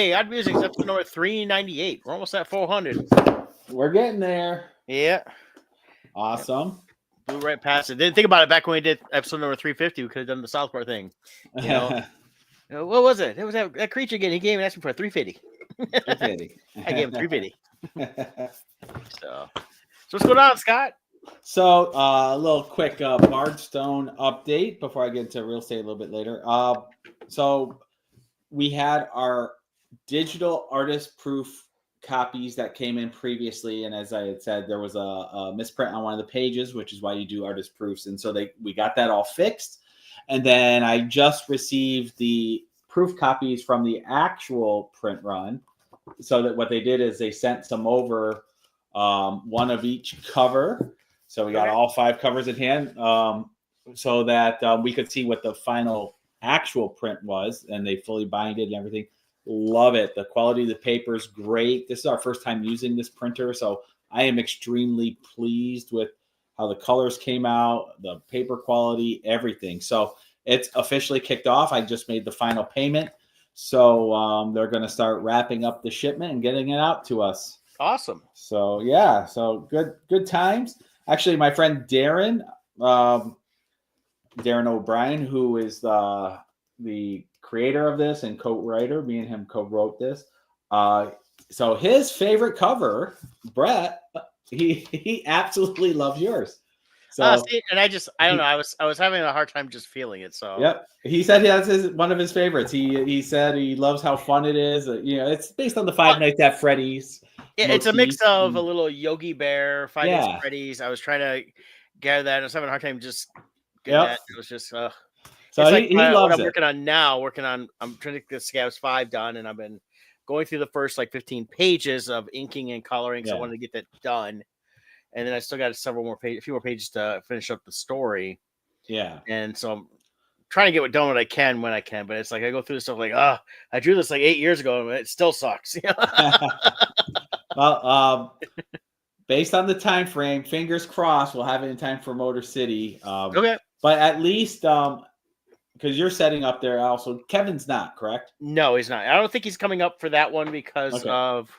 Hey, Odd Musings, episode number 398. We're almost at 400. We're getting there. Yeah. Awesome. Blew right past it. Didn't think about it back when we did episode number 350. We could have done the South Park thing. You know? What was it? It was that creature again. He came and asked me for a 350. 350. I gave him 350. So what's going on, Scott? So a little quick Bardstone update before I get into real estate a little bit later. So we had our digital artist proof copies that came in previously, and as I had said, there was a misprint on one of the pages, which is why you do artist proofs. And so we got that all fixed, and then I just received the proof copies from the actual print run. So that what they did is they sent some over, one of each cover. So we got all 5 covers in hand, so that we could see what the final actual print was, and they fully binded and everything. Love it. The quality of the paper is great. This is our first time using this printer, so I am extremely pleased with how the colors came out, the paper quality, everything. So it's officially kicked off. I just made the final payment, so they're going to start wrapping up the shipment and getting it out to us. Awesome. So yeah, so good times. Actually, my friend Darren O'Brien, who is the creator of this and co-writer, me and him co-wrote this. So his favorite cover, Brett, he absolutely loves yours. So see, and I don't know. I was having a hard time just feeling it. So yep, he said that's one of his favorites. He said he loves how fun it is. It's based on the Five Nights at Freddy's. Yeah, it's a mix of a little Yogi Bear, Five Nights at Freddy's. I was trying to gather that. I was having a hard time just getting that. It was just so it's like he loves what I'm working on now. I'm trying to get the Scabs 5 done, and I've been going through the first 15 pages of inking and coloring. So I wanted to get that done, and then I still got a few more pages to finish up the story. Yeah, and so I'm trying to get done what I can when I can, but it's like I go through this stuff I drew this 8 years ago, and it still sucks. Well, based on the time frame, fingers crossed, we'll have it in time for Motor City. Okay, but at least because you're setting up there also. Kevin's not, correct? No, he's not. I don't think he's coming up for that one because of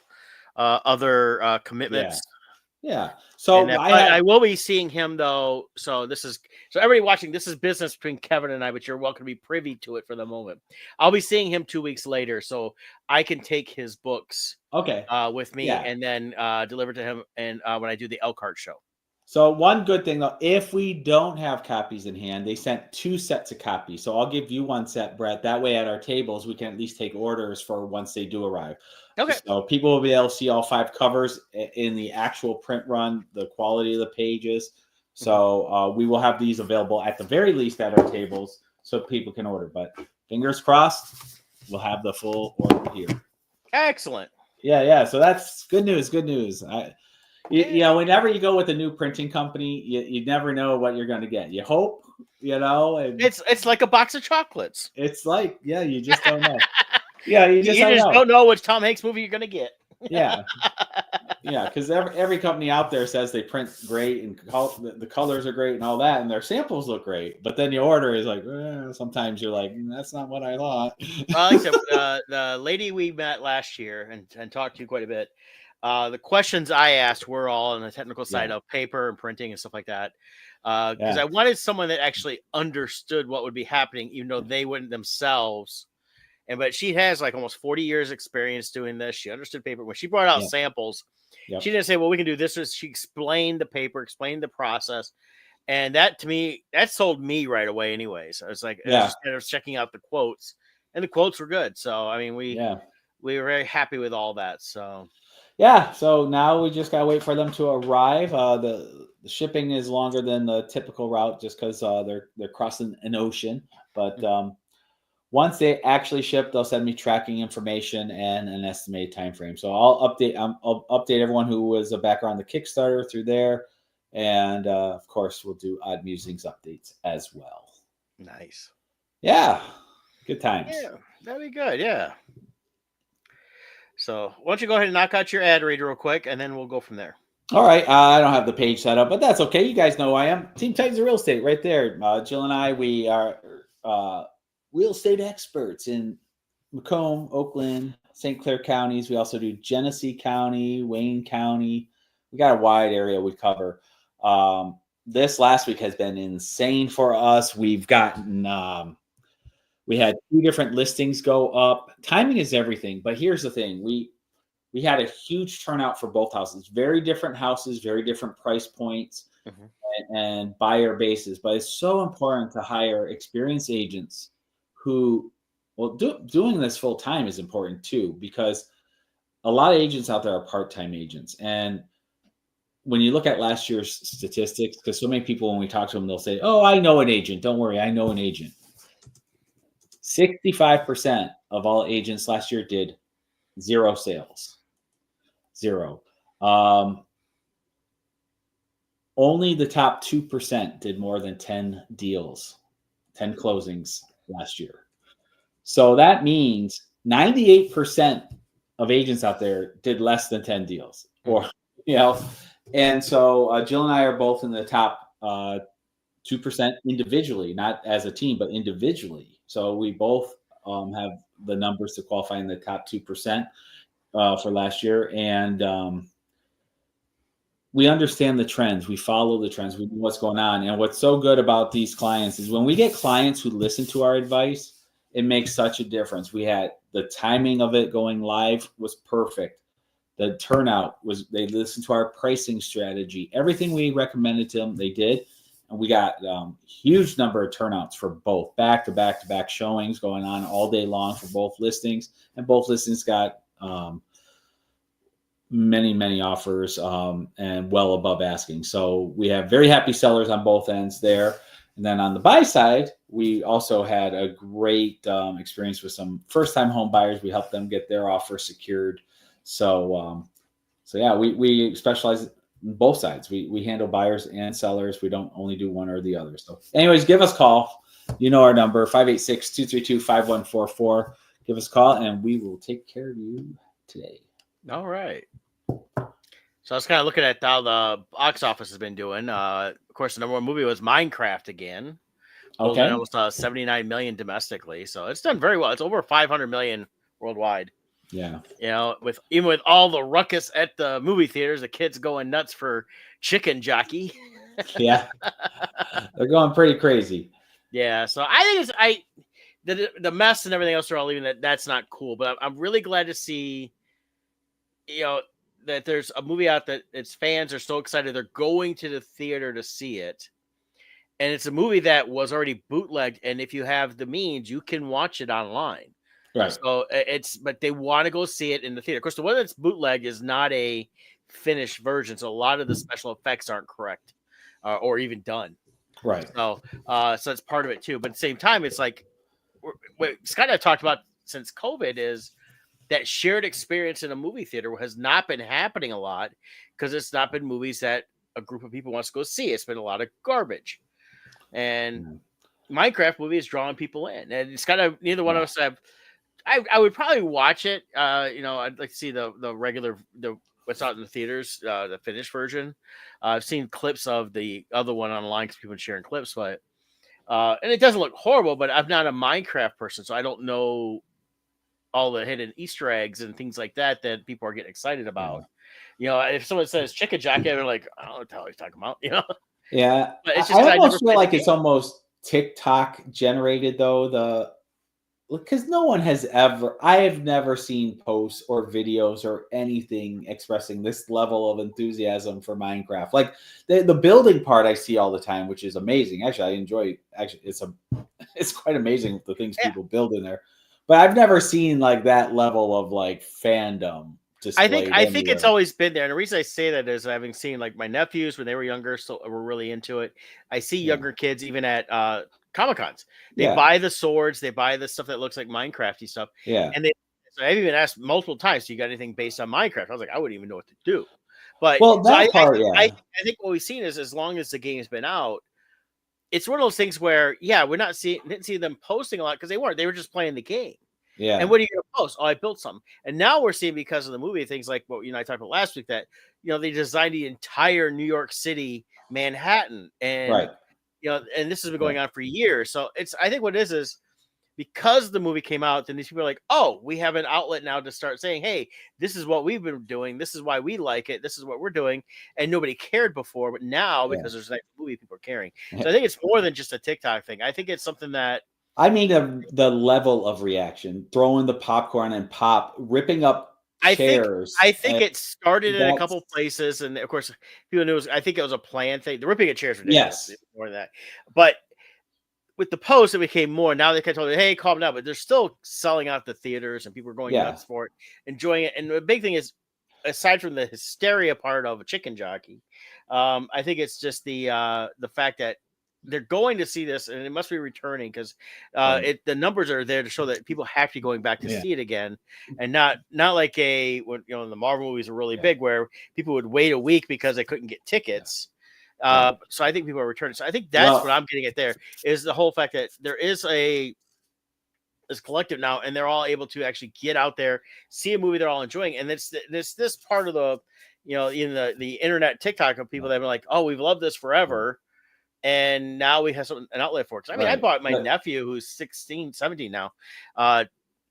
other commitments. Yeah. So I will be seeing him though. So everybody watching, this is business between Kevin and I, but you're welcome to be privy to it for the moment. I'll be seeing him 2 weeks later, so I can take his books with me and then deliver to him and when I do the Elkhart show. So one good thing though, if we don't have copies in hand, they sent 2 sets of copies. So I'll give you 1 set, Brett. That way at our tables, we can at least take orders for once they do arrive. Okay. So people will be able to see all 5 covers in the actual print run, the quality of the pages. So we will have these available at the very least at our tables so people can order. But fingers crossed, we'll have the full order here. Excellent. Yeah. So that's good news. Good news. Whenever you go with a new printing company, you never know what you're going to get. You hope, and it's like a box of chocolates. It's like, you just don't know. You just don't know which Tom Hanks movie you're going to get. Yeah, because every company out there says they print great and the colors are great and all that, and their samples look great. But then you order is like, sometimes you're like, that's not what I thought. Well, except the lady we met last year and talked to quite a bit. The questions I asked were all on the technical side of paper and printing and stuff like that. Because I wanted someone that actually understood what would be happening, even though they wouldn't themselves. But she has almost 40 years experience doing this. She understood paper. When she brought out samples, she didn't say, well, we can do this. She explained the paper, explained the process. And that, to me, that sold me right away anyways. I was like, I was checking out the quotes, and the quotes were good. So, I mean, we were very happy with all that. So, so now we just got to wait for them to arrive. The shipping is longer than the typical route just because they're crossing an ocean. But once they actually ship, they'll send me tracking information and an estimated time frame. So I'll update everyone who was back on the Kickstarter through there, and of course we'll do Odd Musings updates as well. Nice. Yeah, good times. Yeah, that'd be good. Yeah. So why don't you go ahead and knock out your ad reader real quick, and then we'll go from there. All right. I don't have the page set up, but that's okay. You guys know who I am. Team Titans of Real Estate right there. Jill and I, we are real estate experts in Macomb, Oakland, St. Clair counties. We also do Genesee County, Wayne County. We got a wide area we cover. This last week has been insane for us. We've gotten, we had 2 different listings go up. Timing is everything, but here's the thing. We had a huge turnout for both houses. Very different houses, very different price points, and buyer bases. But it's so important to hire experienced agents who, well, doing this full time is important too, because a lot of agents out there are part-time agents. And when you look at last year's statistics, because so many people, when we talk to them, they'll say, "Oh, I know an agent. Don't worry, I know an agent." 65% of all agents last year did 0 sales. 0. Only the top 2% did more than 10 deals, 10 closings last year. So that means 98% of agents out there did less than 10 deals, or, and so Jill and I are both in the top 2% individually, not as a team, but individually. So we both have the numbers to qualify in the top 2% for last year. And we understand the trends. We follow the trends. We know what's going on. And what's so good about these clients is when we get clients who listen to our advice, it makes such a difference. We had the timing of it going live was perfect. The turnout was, they listened to our pricing strategy. Everything we recommended to them, they did. And we got huge number of turnouts for both, back-to-back showings going on all day long for both listings. And both listings got many offers and well above asking. So we have very happy sellers on both ends there. And then on the buy side, we also had a great experience with some first-time home buyers. We helped them get their offer secured. So yeah, we specialize in both sides. We handle buyers and sellers. We don't only do one or the other. So anyways, give us a call. You know our number, 586-232-5144. Give us a call, and we will take care of you today. All right. So I was kind of looking at how the box office has been doing. Of course, the number 1 movie was Minecraft again. Okay. Almost 79 million domestically. So it's done very well. It's over 500 million worldwide. Yeah. Even with all the ruckus at the movie theaters, the kids going nuts for Chicken Jockey. Yeah. They're going pretty crazy. Yeah. So I think the mess and everything else they're all leaving, that's not cool. But I'm really glad to see, that there's a movie out that its fans are so excited they're going to the theater to see it. And it's a movie that was already bootlegged. And if you have the means, you can watch it online. Right. So but they want to go see it in the theater. Of course, the one that's bootleg is not a finished version. So a lot of the special effects aren't correct or even done. Right. So that's part of it too. But at the same time, it's like what Scott and I talked about since COVID is that shared experience in a movie theater has not been happening a lot because it's not been movies that a group of people wants to go see. It's been a lot of garbage. And Minecraft movie is drawing people in. And it's kind of neither one of us have. I would probably watch it. I'd like to see the regular what's out in the theaters, the finished version. I've seen clips of the other one online because people are sharing clips, but and it doesn't look horrible. But I'm not a Minecraft person, so I don't know all the hidden Easter eggs and things like that people are getting excited about. If someone says Chicken Jockey, they're like, I don't know what the hell he's talking about. Yeah, but it's just I almost feel like it's almost TikTok generated though. Because no one has I have never seen posts or videos or anything expressing this level of enthusiasm for Minecraft. Like the building part I see all the time, which is amazing. Actually, I enjoy. Actually, it's quite amazing the things people build in there. But I've never seen like that level of like fandom. I think it's always been there. And the reason I say that is having seen like my nephews when they were younger, so were really into it. I see younger kids even at Comic-Cons. They buy the swords, they buy the stuff that looks like Minecrafty stuff. Yeah. And so I've even asked multiple times, do you got anything based on Minecraft? I was like, I wouldn't even know what to do. But I think what we've seen is as long as the game's been out, it's one of those things where, didn't see them posting a lot because they weren't. They were just playing the game. Yeah. And what are you going to post? Oh, I built something. And now we're seeing because of the movie things like what I talked about last week that they designed the entire New York City, Manhattan, and and this has been going on for years. So I think what it is because the movie came out, then these people are like, oh, we have an outlet now to start saying, hey, this is what we've been doing. This is why we like it. This is what we're doing. And nobody cared before, but now because there's that movie, people are caring. So I think it's more than just a TikTok thing. I think it's something that, I mean, the level of reaction, throwing the popcorn and ripping up chairs. I think it started in a couple places, and of course, people knew. I think it was a planned thing. The ripping of chairs, ridiculous. Yes, more than that. But with the post, it became more. Now they kind of told me, "Hey, calm down," but they're still selling out the theaters, and people are going nuts for it, enjoying it. And the big thing is, aside from the hysteria part of a chicken jockey, I think it's just the fact that they're going to see this, and it must be returning because the numbers are there to show that people have to be going back to see it again, and not like the Marvel movies are really big where people would wait a week because they couldn't get tickets. So I think people are returning. So I think that's what I'm getting at. There is the whole fact that there is this collective now, and they're all able to actually get out there, see a movie they're all enjoying, and it's this part of the in the internet TikTok of people that have been like, oh, we've loved this forever. And now we have an outlet for it. I mean, I bought my nephew, who's 16, 17 now,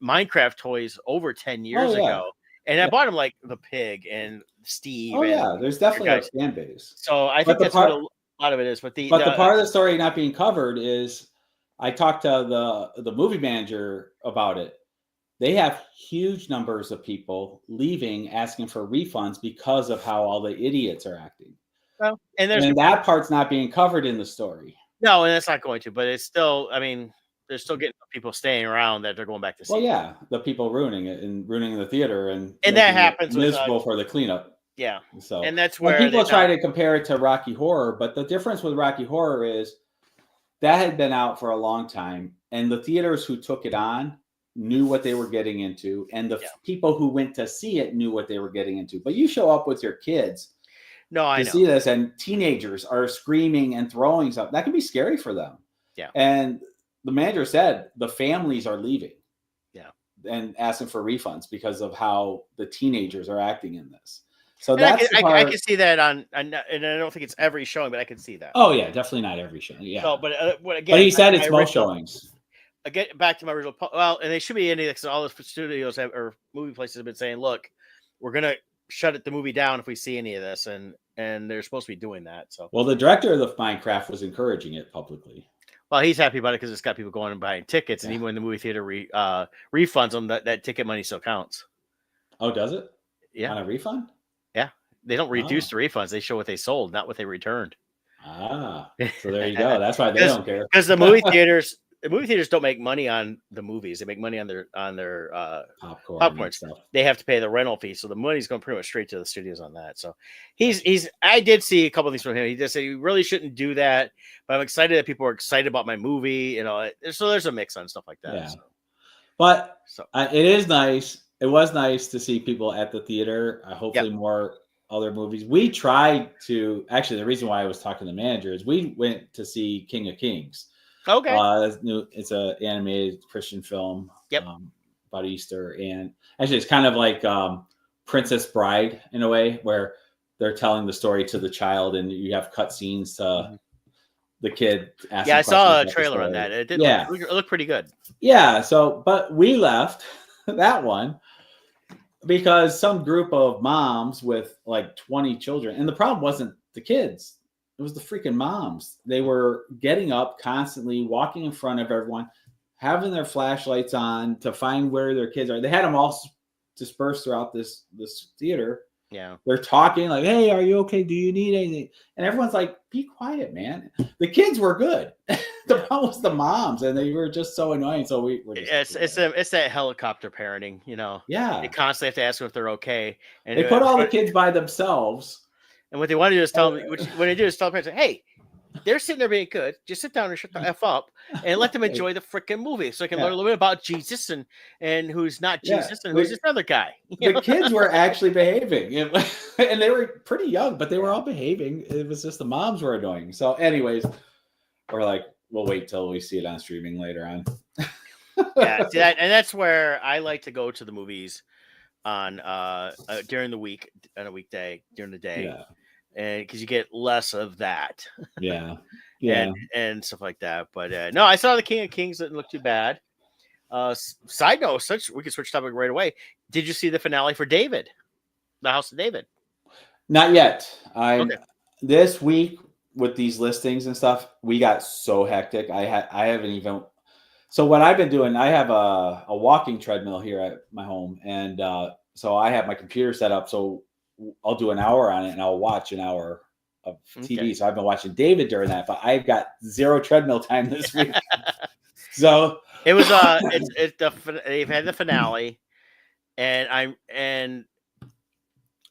Minecraft toys over 10 years ago. And I bought him like the Pig and Steve. Oh, yeah. There's definitely a fan base. So I think that's what a lot of it is. But the part of the story not being covered is I talked to the movie manager about it. They have huge numbers of people leaving, asking for refunds because of how all the idiots are acting. Well, and that part's not being covered in the story. No, and it's not going to, but it's still, I mean, they're still getting people staying around that they're going back to see. Well, yeah, the people ruining it and ruining the theater and that happens miserable for the cleanup. Yeah. So, and that's where people try to compare it to Rocky Horror, but the difference with Rocky Horror is that had been out for a long time, and the theaters who took it on knew what they were getting into, and the people who went to see it knew what they were getting into. But you show up with your kids. No, I know. See this, and teenagers are screaming and throwing stuff. That can be scary for them. Yeah. And the manager said the families are leaving. Yeah. And asking for refunds because of how the teenagers are acting in this. So and that's I can see that and I don't think it's every showing, but I can see that. Oh yeah, definitely not every showing. Yeah. So, but again, but he said it's most showings. I get back to my original. Well, and they should be because all the studios or movie places have been saying, "Look, we're gonna shut the movie down if we see any of this," and they're supposed to be doing that. So, well, the director of the Minecraft was encouraging it publicly. Well, he's happy about it because it's got people going and buying tickets, and even when the movie theater refunds them, that ticket money still counts. Oh, does it? Yeah, on a refund. Yeah, they don't reduce the refunds; they show what they sold, not what they returned. Ah, so there you go. That's why they don't care. Because the movie theaters don't make money on the movies; they make money on their popcorn stuff. They have to pay the rental fee, so the money's going pretty much straight to the studios on that. So I did see a couple of things from him. He just said you really shouldn't do that, but I'm excited that people are excited about my movie. So there's a mix on stuff like that. Yeah. So. But it is nice. It was nice to see people at the theater. Hopefully more other movies. We tried to actually. The reason why I was talking to the manager is we went to see King of Kings. Okay. It's an animated Christian film. Yep. About Easter, and actually, it's kind of like Princess Bride in a way, where they're telling the story to the child, and you have cutscenes to the kid. Yeah, I saw a trailer on that. It did. Look pretty good. Yeah. So, but we left that one because some group of moms with like 20 children, and the problem wasn't the kids. It was the freaking moms. They were getting up constantly, walking in front of everyone, having their flashlights on to find where their kids are. They had them all dispersed throughout this theater. Yeah. They're talking like, hey, are you okay? Do you need anything? And everyone's like, be quiet, man. The kids were good. The problem was the moms, and they were just so annoying. So we were just it's that helicopter parenting, Yeah. They constantly have to ask them if they're okay. And they put all the kids by themselves. And what they want to do is tell them, what they do is tell parents, hey, they're sitting there being good. Just sit down and shut the F up and let them enjoy the freaking movie so they can learn a little bit about Jesus and who's not Jesus and who's this other guy. The kids were actually behaving. And they were pretty young, but they were all behaving. It was just the moms were annoying. So anyways, we're like, we'll wait till we see it on streaming later on. See that, and that's where I like to go to the movies on during the week, on a weekday, during the day. Yeah. And because you get less of that, yeah, and stuff like that. But no, I saw the King of Kings. Didn't look too bad. Side note, we can switch topic right away. Did you see the finale for David, the House of David? Not yet. Okay. This week with these listings and stuff, we got so hectic. I haven't even. So what I've been doing, I have a walking treadmill here at my home, and so I have my computer set up. So I'll do an hour on it, and I'll watch an hour of TV. Okay. So I've been watching David during that, but I've got zero treadmill time this week. So it was they've had the finale, and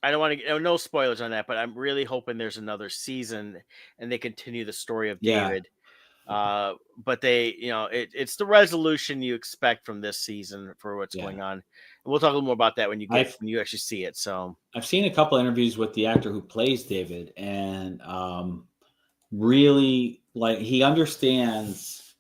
I don't want to no spoilers on that, but I'm really hoping there's another season and they continue the story of David. But they, it's the resolution you expect from this season for what's going on. And we'll talk a little more about that when you actually see it. So I've seen a couple interviews with the actor who plays David, and really, like, he understands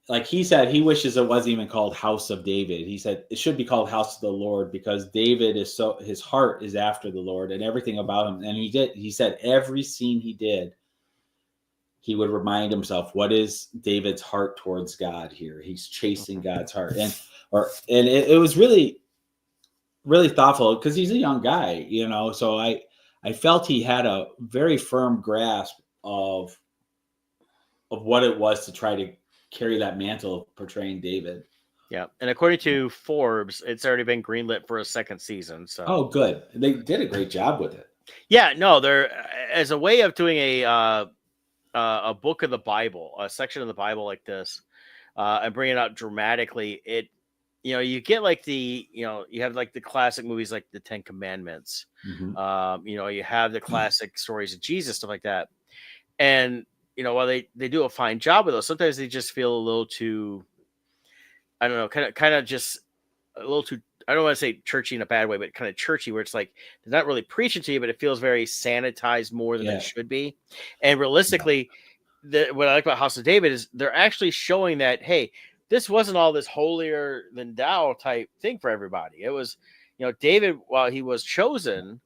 like he said, he wishes it wasn't even called House of David. He said it should be called House of the Lord, because David his heart is after the Lord and everything about him. And he said every scene he did, he would remind himself, what is David's heart towards God here? He's chasing God's heart. And it was really, really thoughtful, because he's a young guy, so I felt he had a very firm grasp of what it was to try to carry that mantle of portraying David. Yeah, and according to Forbes, it's already been greenlit for a second season. So good. They did a great job with it. Yeah, no, they're as a way of doing a book of the Bible, a section of the Bible like this, and bring it out dramatically. It, you get like you have like the classic movies like the Ten Commandments. Mm-hmm. You have the classic stories of Jesus, stuff like that, and while they do a fine job with those, sometimes they just feel a little too, I don't know, kind of just a little too, I don't want to say churchy in a bad way, but kind of churchy, where it's like they're not really preaching to you, but it feels very sanitized more than it should be. And realistically, what I like about House of David is they're actually showing that, hey, this wasn't all this holier than thou type thing for everybody. It was, David, while he was chosen,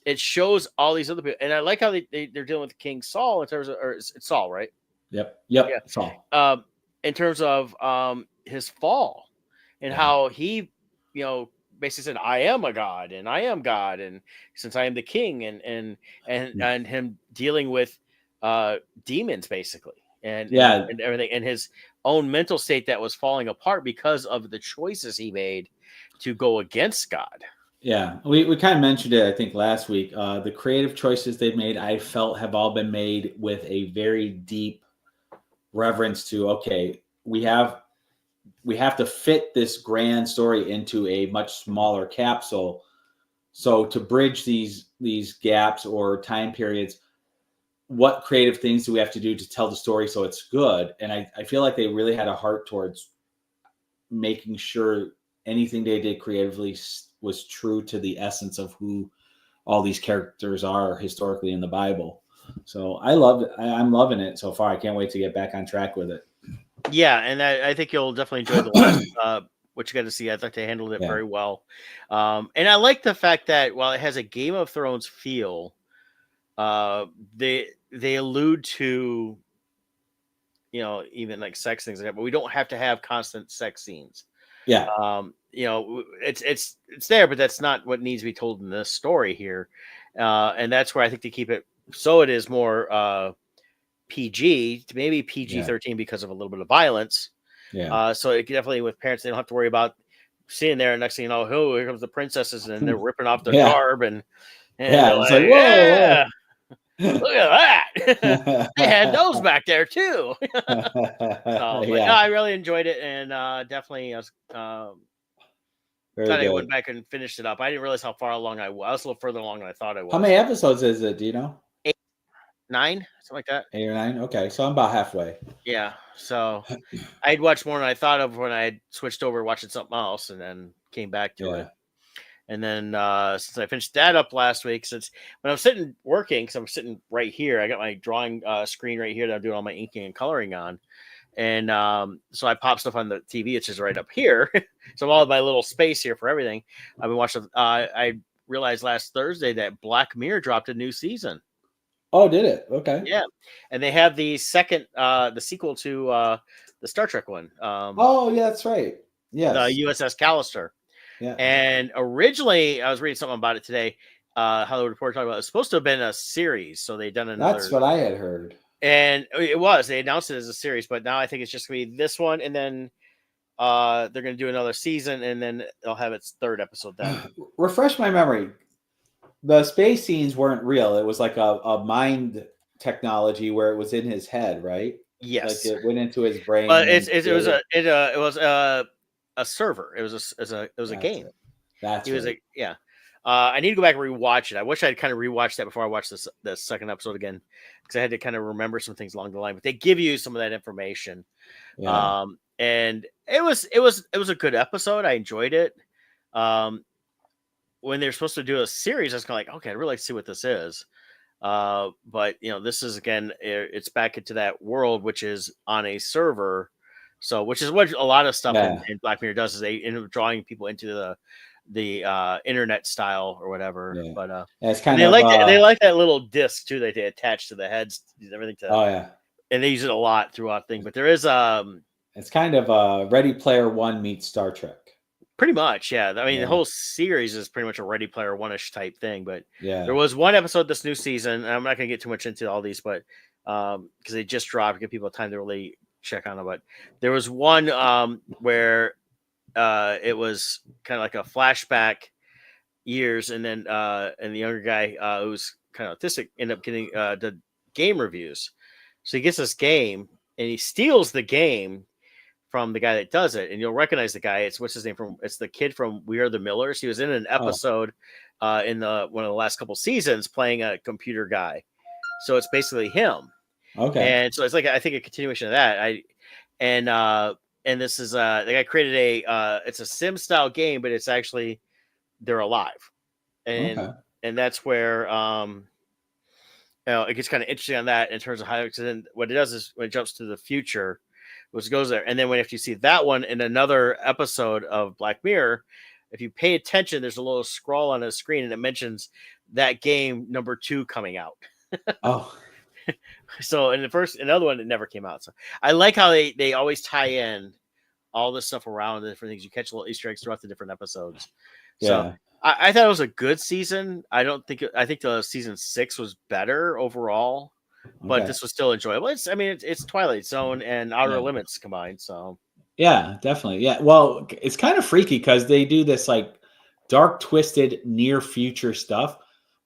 it shows all these other people. And I like how they're dealing with King Saul in terms of, or it's Saul, right? Yep. Yeah. Saul. In terms of his fall and how he, basically said, I am a God and I am God. And since I am the king, and him dealing with demons basically and everything, and his own mental state that was falling apart because of the choices he made to go against God. Yeah, we kind of mentioned it, I think, last week. The creative choices they've made, I felt, have all been made with a very deep reverence to, okay, we have to fit this grand story into a much smaller capsule. So to bridge these gaps or time periods, what creative things do we have to do to tell the story so it's good? And I feel like they really had a heart towards making sure anything they did creatively was true to the essence of who all these characters are historically in the Bible. So I loved it. I'm loving it so far. I can't wait to get back on track with it. Yeah, and I think you'll definitely enjoy the last what you got to see. I thought they handled it very well. And I like the fact that while it has a Game of Thrones feel, they allude to, even like sex things like that, but we don't have to have constant sex scenes. Yeah. It's there, but that's not what needs to be told in this story here. And that's where I think they keep it so it is more PG, maybe PG-13 because of a little bit of violence. Yeah. So it definitely, with parents, they don't have to worry about sitting there and next thing you know, oh, here comes the princesses and they're ripping off their garb and it's like, whoa. Look at that. They had those back there too. No, I really enjoyed it, and definitely glad I went back and finished it up. I didn't realize how far along I was. I was a little further along than I thought I was. How many episodes is it? Do you know? 8, 9, something like that. 8 or 9? Okay, so I'm about halfway. Yeah, so I'd watched more than I thought of when I had switched over watching something else, and then came back to it. And then since I finished that up last week, since when I'm sitting working, because I'm sitting right here, I got my drawing screen right here that I'm doing all my inking and coloring on. And so I pop stuff on the TV, which is right up here. So I'm all in my little space here for everything. I've been watching. I realized last Thursday that Black Mirror dropped a new season. Oh, did it? Okay. Yeah. And they have the second, the sequel to the Star Trek one. Oh yeah, that's right. Yes. The USS Callister. Yeah. And originally, I was reading something about it today. How the report talked about it's supposed to have been a series, so they'd done another. That's what I had heard. And it was. They announced it as a series, but now I think it's just gonna be this one, and then they're gonna do another season, and then they'll have its third episode then. Refresh my memory. The space scenes weren't real. It was like a mind technology where it was in his head, right? Yes, like it went into his brain. but it was a server. It was a game. That's it was right. Yeah. I need to go back and rewatch it. I wish I'd kind of rewatched that before I watched the second episode again, because I had to kind of remember some things along the line. But they give you some of that information, and it was a good episode. I enjoyed it. When they're supposed to do a series, I was kind of like, okay, I'd really like to see what this is. But this is again, it's back into that world, which is on a server. So, which is what a lot of stuff in Black Mirror does, is they end up drawing people into the internet style or whatever. Yeah. But it's kind they of they like that little disc too that they attach to the heads and everything. And they use it a lot throughout thing. But there is it's kind of Ready Player One meets Star Trek. Pretty much, yeah. I mean, the whole series is pretty much a Ready Player One-ish type thing. But there was one episode this new season, and I'm not going to get too much into all these, but because they just dropped to give people time to really check on them. But there was one where it was kind of like a flashback years, and then and the younger guy who was kind of autistic ended up getting the game reviews. So he gets this game, and he steals the game from the guy that does it, and you'll recognize the guy. It's what's his name from? It's the kid from We Are the Millers. He was in an episode in one of the last couple seasons playing a computer guy. So it's basically him. Okay. And so it's like, I think, a continuation of that. And this is the guy created it's a sim style game, but it's actually they're alive, and that's where it gets kind of interesting on that in terms of how. Then what it does is when it jumps to the future, which goes there. And then if you see that one in another episode of Black Mirror, if you pay attention, there's a little scroll on the screen and it mentions that game number 2 coming out. So in the other one, it never came out. So I like how they always tie in all this stuff around the different things. You catch little Easter eggs throughout the different episodes. So I thought it was a good season. I think the season 6 was better overall. But this was still enjoyable. It's Twilight Zone and Outer Limits combined. So yeah, definitely. Yeah. Well, it's kind of freaky because they do this like dark, twisted, near future stuff,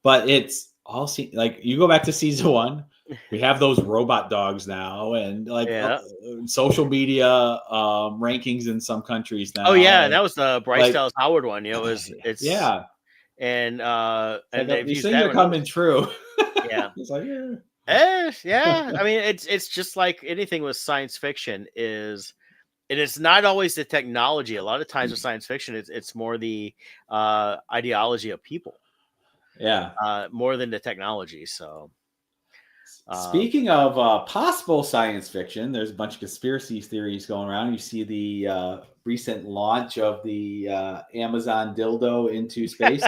but it's all like you go back to season 1. We have those robot dogs now, and like social media rankings in some countries now. Oh yeah, and that was the Bryce Dallas Howard one. And these things are coming true. Yeah. It's like I mean, it's just like anything with science fiction and it's not always the technology. A lot of times with science fiction, it's more the ideology of people. More than the technology. So speaking of possible science fiction, there's a bunch of conspiracy theories going around. You see the recent launch of the Amazon dildo into space.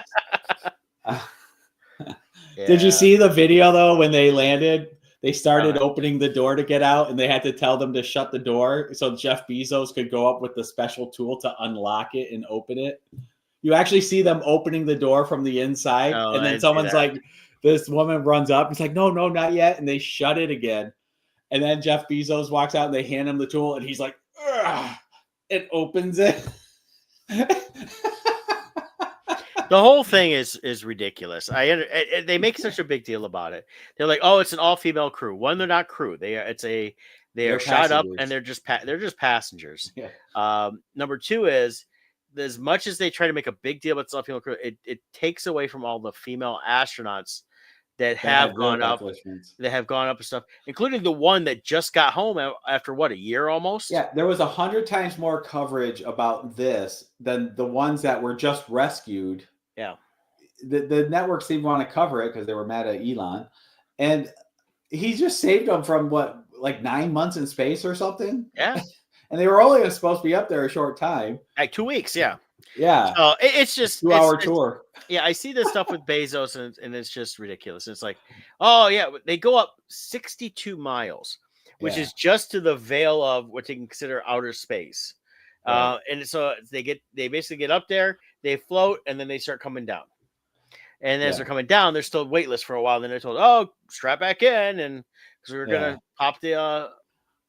Did you see the video though when they landed? They started opening the door to get out, and they had to tell them to shut the door so Jeff Bezos could go up with the special tool to unlock it and open it. You actually see them opening the door from the inside, and then someone's like, this woman runs up. It's like, no, not yet. And they shut it again. And then Jeff Bezos walks out and they hand him the tool, and he's like, ugh, it opens it. The whole thing is ridiculous. They make such a big deal about it. They're like, oh, it's an all-female crew. One, they're not crew. They are shot up and they're just passengers. Number 2 is, as much as they try to make a big deal about it's all-female crew, it takes away from all the female astronauts that have gone up. That have gone up and stuff, including the one that just got home after a year almost. Yeah, there was 100 times more coverage about this than the ones that were just rescued. Yeah, the networks didn't want to cover it because they were mad at Elon, and he just saved them from 9 months in space or something. Yeah, and they were only supposed to be up there a short time, like 2 weeks. Yeah. So it's just 2-hour tour. Yeah, I see this stuff with Bezos, and it's just ridiculous. It's like, oh yeah, they go up 62 miles. which is just to the veil of what they can consider outer space. Right. And so they basically get up there, they float, and then they start coming down. And as they're coming down, they're still weightless for a while. Then they're told, "Oh, strap back in," and because we're gonna pop the,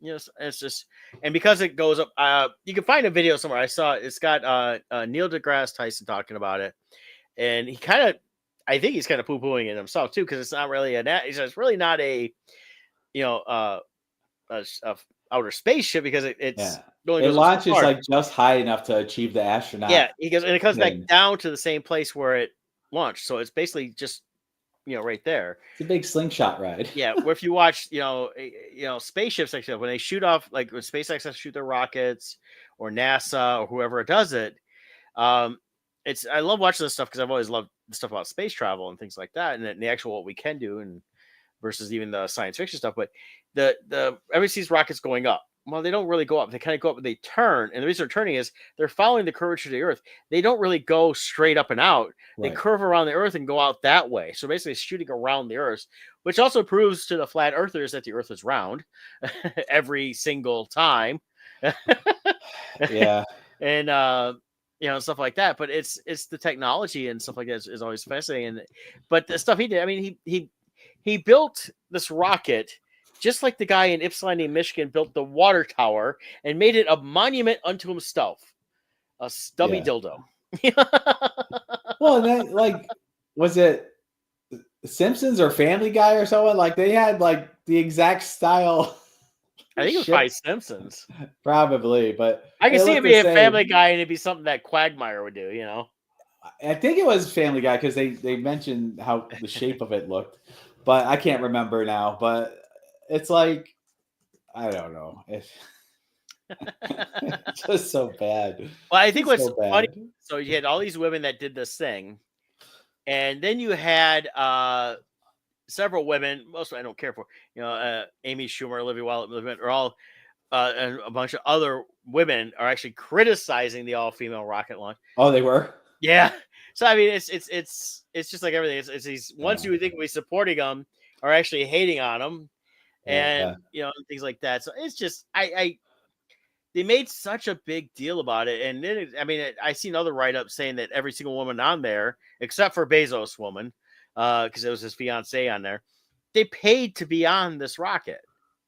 it's just, and because it goes up, you can find a video somewhere. I saw it's got Neil deGrasse Tyson talking about it, and I think he's kind of poo pooing it himself too, because it's not really it's really not a, you know, a outer spaceship, because it launches like just high enough to achieve the astronaut. Yeah, and it comes back down to the same place where it launched, so it's basically just right there. It's a big slingshot ride. Yeah, where if you watch spaceships, like when they shoot off, like when SpaceX has to shoot their rockets, or NASA, or whoever does it, I love watching this stuff because I've always loved the stuff about space travel and things like that, and the actual what we can do, and versus even the science fiction stuff. But everybody sees rockets going up. Well, they don't really go up. They kind of go up, but they turn. And the reason they're turning is they're following the curvature of the Earth. They don't really go straight up and out. They curve around the Earth and go out that way. So basically shooting around the Earth, which also proves to the flat earthers that the Earth is round every single time. Yeah. And stuff like that. But it's the technology and stuff like that is always fascinating. But the stuff he did, I mean, he built this rocket just like the guy in Ypsilanti, Michigan built the water tower and made it a monument unto himself. A stubby dildo. Well, then, like, was it Simpsons or Family Guy or someone? Like, they had like the exact style. I think it was probably Simpsons. Probably, but I can see it being a Family Guy, and it'd be something that Quagmire would do, I think it was Family Guy because they mentioned how the shape of it looked, but I can't remember now. But it's like, I don't know. It's just so bad. Well, I think what's funny, so you had all these women that did this thing, and then you had several women, most I don't care for, Amy Schumer, Olivia Wilde, are all, and a bunch of other women are actually criticizing the all-female rocket launch. Oh, they were? Yeah. So I mean, it's just like everything. It's these ones you would think would be supporting them are actually hating on them, and things like that. So it's just they made such a big deal about it, and then I seen other write-ups saying that every single woman on there, except for Bezos woman, because it was his fiance on there, they paid to be on this rocket.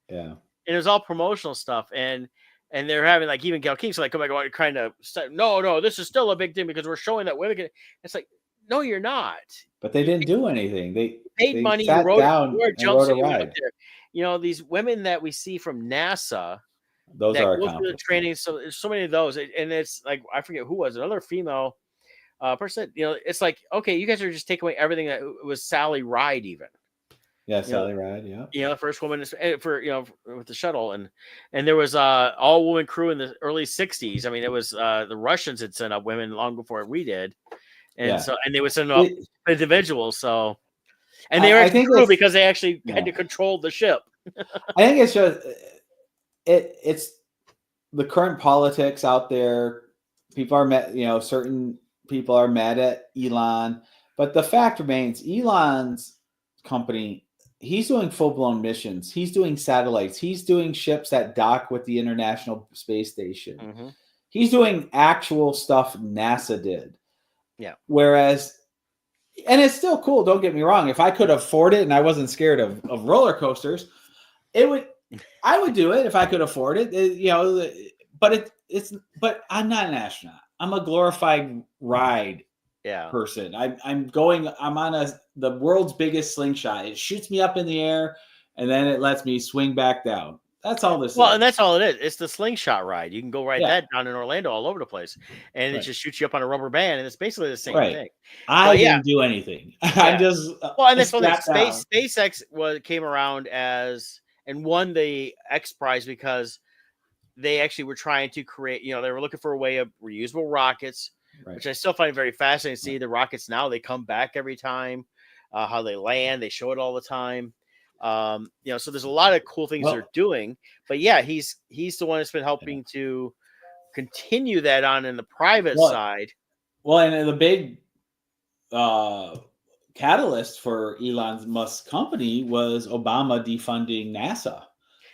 Yeah, and it was all promotional stuff, and they're having like even Gail King's like, oh my god, kind of no, this is still a big thing because we're showing that women can. It's like, no, you're not. But they didn't do anything. They paid money. Sat down and rode a ride. These women that we see from NASA. Those that are go through the training. So there's so many of those, and it's like I forget who was another female person. It's like, okay, you guys are just taking away everything that was Sally Ride, even. Yeah, Sally Ride. Yeah. The first woman for with the shuttle, and there was all woman crew in the early '60s. I mean, it was the Russians had sent up women long before we did, and and they would send up individuals. So, and they were crew because they actually had to control the ship. I think it's just. It's the current politics out there. People are mad, certain people are mad at Elon, but the fact remains, Elon's company, he's doing full-blown missions. He's doing satellites. He's doing ships that dock with the International Space Station. Mm-hmm. He's doing actual stuff NASA did. Yeah. Whereas, and it's still cool, don't get me wrong. If I could afford it and I wasn't scared of roller coasters, I would do it if I could afford it, but I'm not an astronaut. I'm a glorified ride person. I'm on the world's biggest slingshot. It shoots me up in the air and then it lets me swing back down. That's all this is. Well, and that's all it is. It's the slingshot ride. You can go ride that down in Orlando all over the place. And it just shoots you up on a rubber band, and it's basically the same thing. I didn't do anything. I'm just and that's one thing. SpaceX came around and won the X Prize because they actually were trying to create, they were looking for a way of reusable rockets, which I still find very fascinating to see. The rockets now, they come back every time, how they land, they show it all the time. So there's a lot of cool things they're doing, but he's the one that's been helping to continue that on in the private side. Well, and the big catalyst for Elon Musk's company was Obama defunding NASA.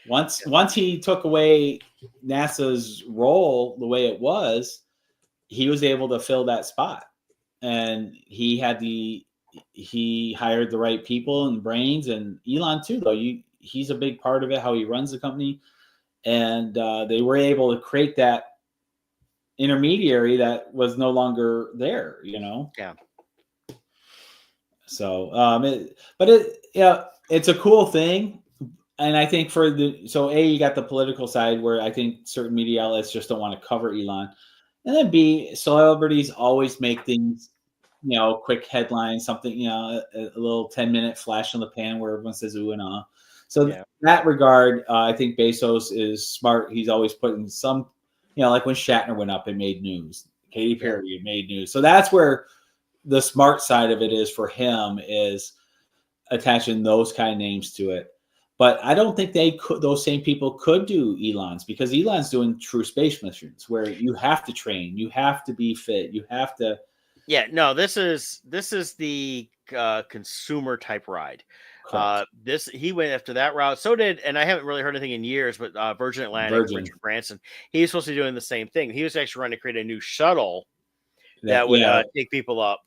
Once he took away NASA's role the way it was, he was able to fill that spot, and he hired the right people and brains, and Elon too. Though he's a big part of it, how he runs the company, and they were able to create that intermediary that was no longer there. Yeah. So, it's a cool thing. And I think you got the political side where I think certain media outlets just don't want to cover Elon. And then B, celebrities always make things, quick headlines, something, a little 10-minute flash in the pan where everyone says ooh and ah. So in that regard, I think Bezos is smart. He's always putting some, like when Shatner went up, it made news. Katy Perry, it made news. So that's where the smart side of it is for him, is attaching those kind of names to it. But I don't think those same people could do Elon's, because Elon's doing true space missions where you have to train, you have to be fit, you have to. Yeah, no, this is the consumer type ride. He went after that route. So did, and I haven't really heard anything in years, but Virgin Atlantic, Richard Branson, he was supposed to be doing the same thing. He was actually trying to create a new shuttle that would take people up.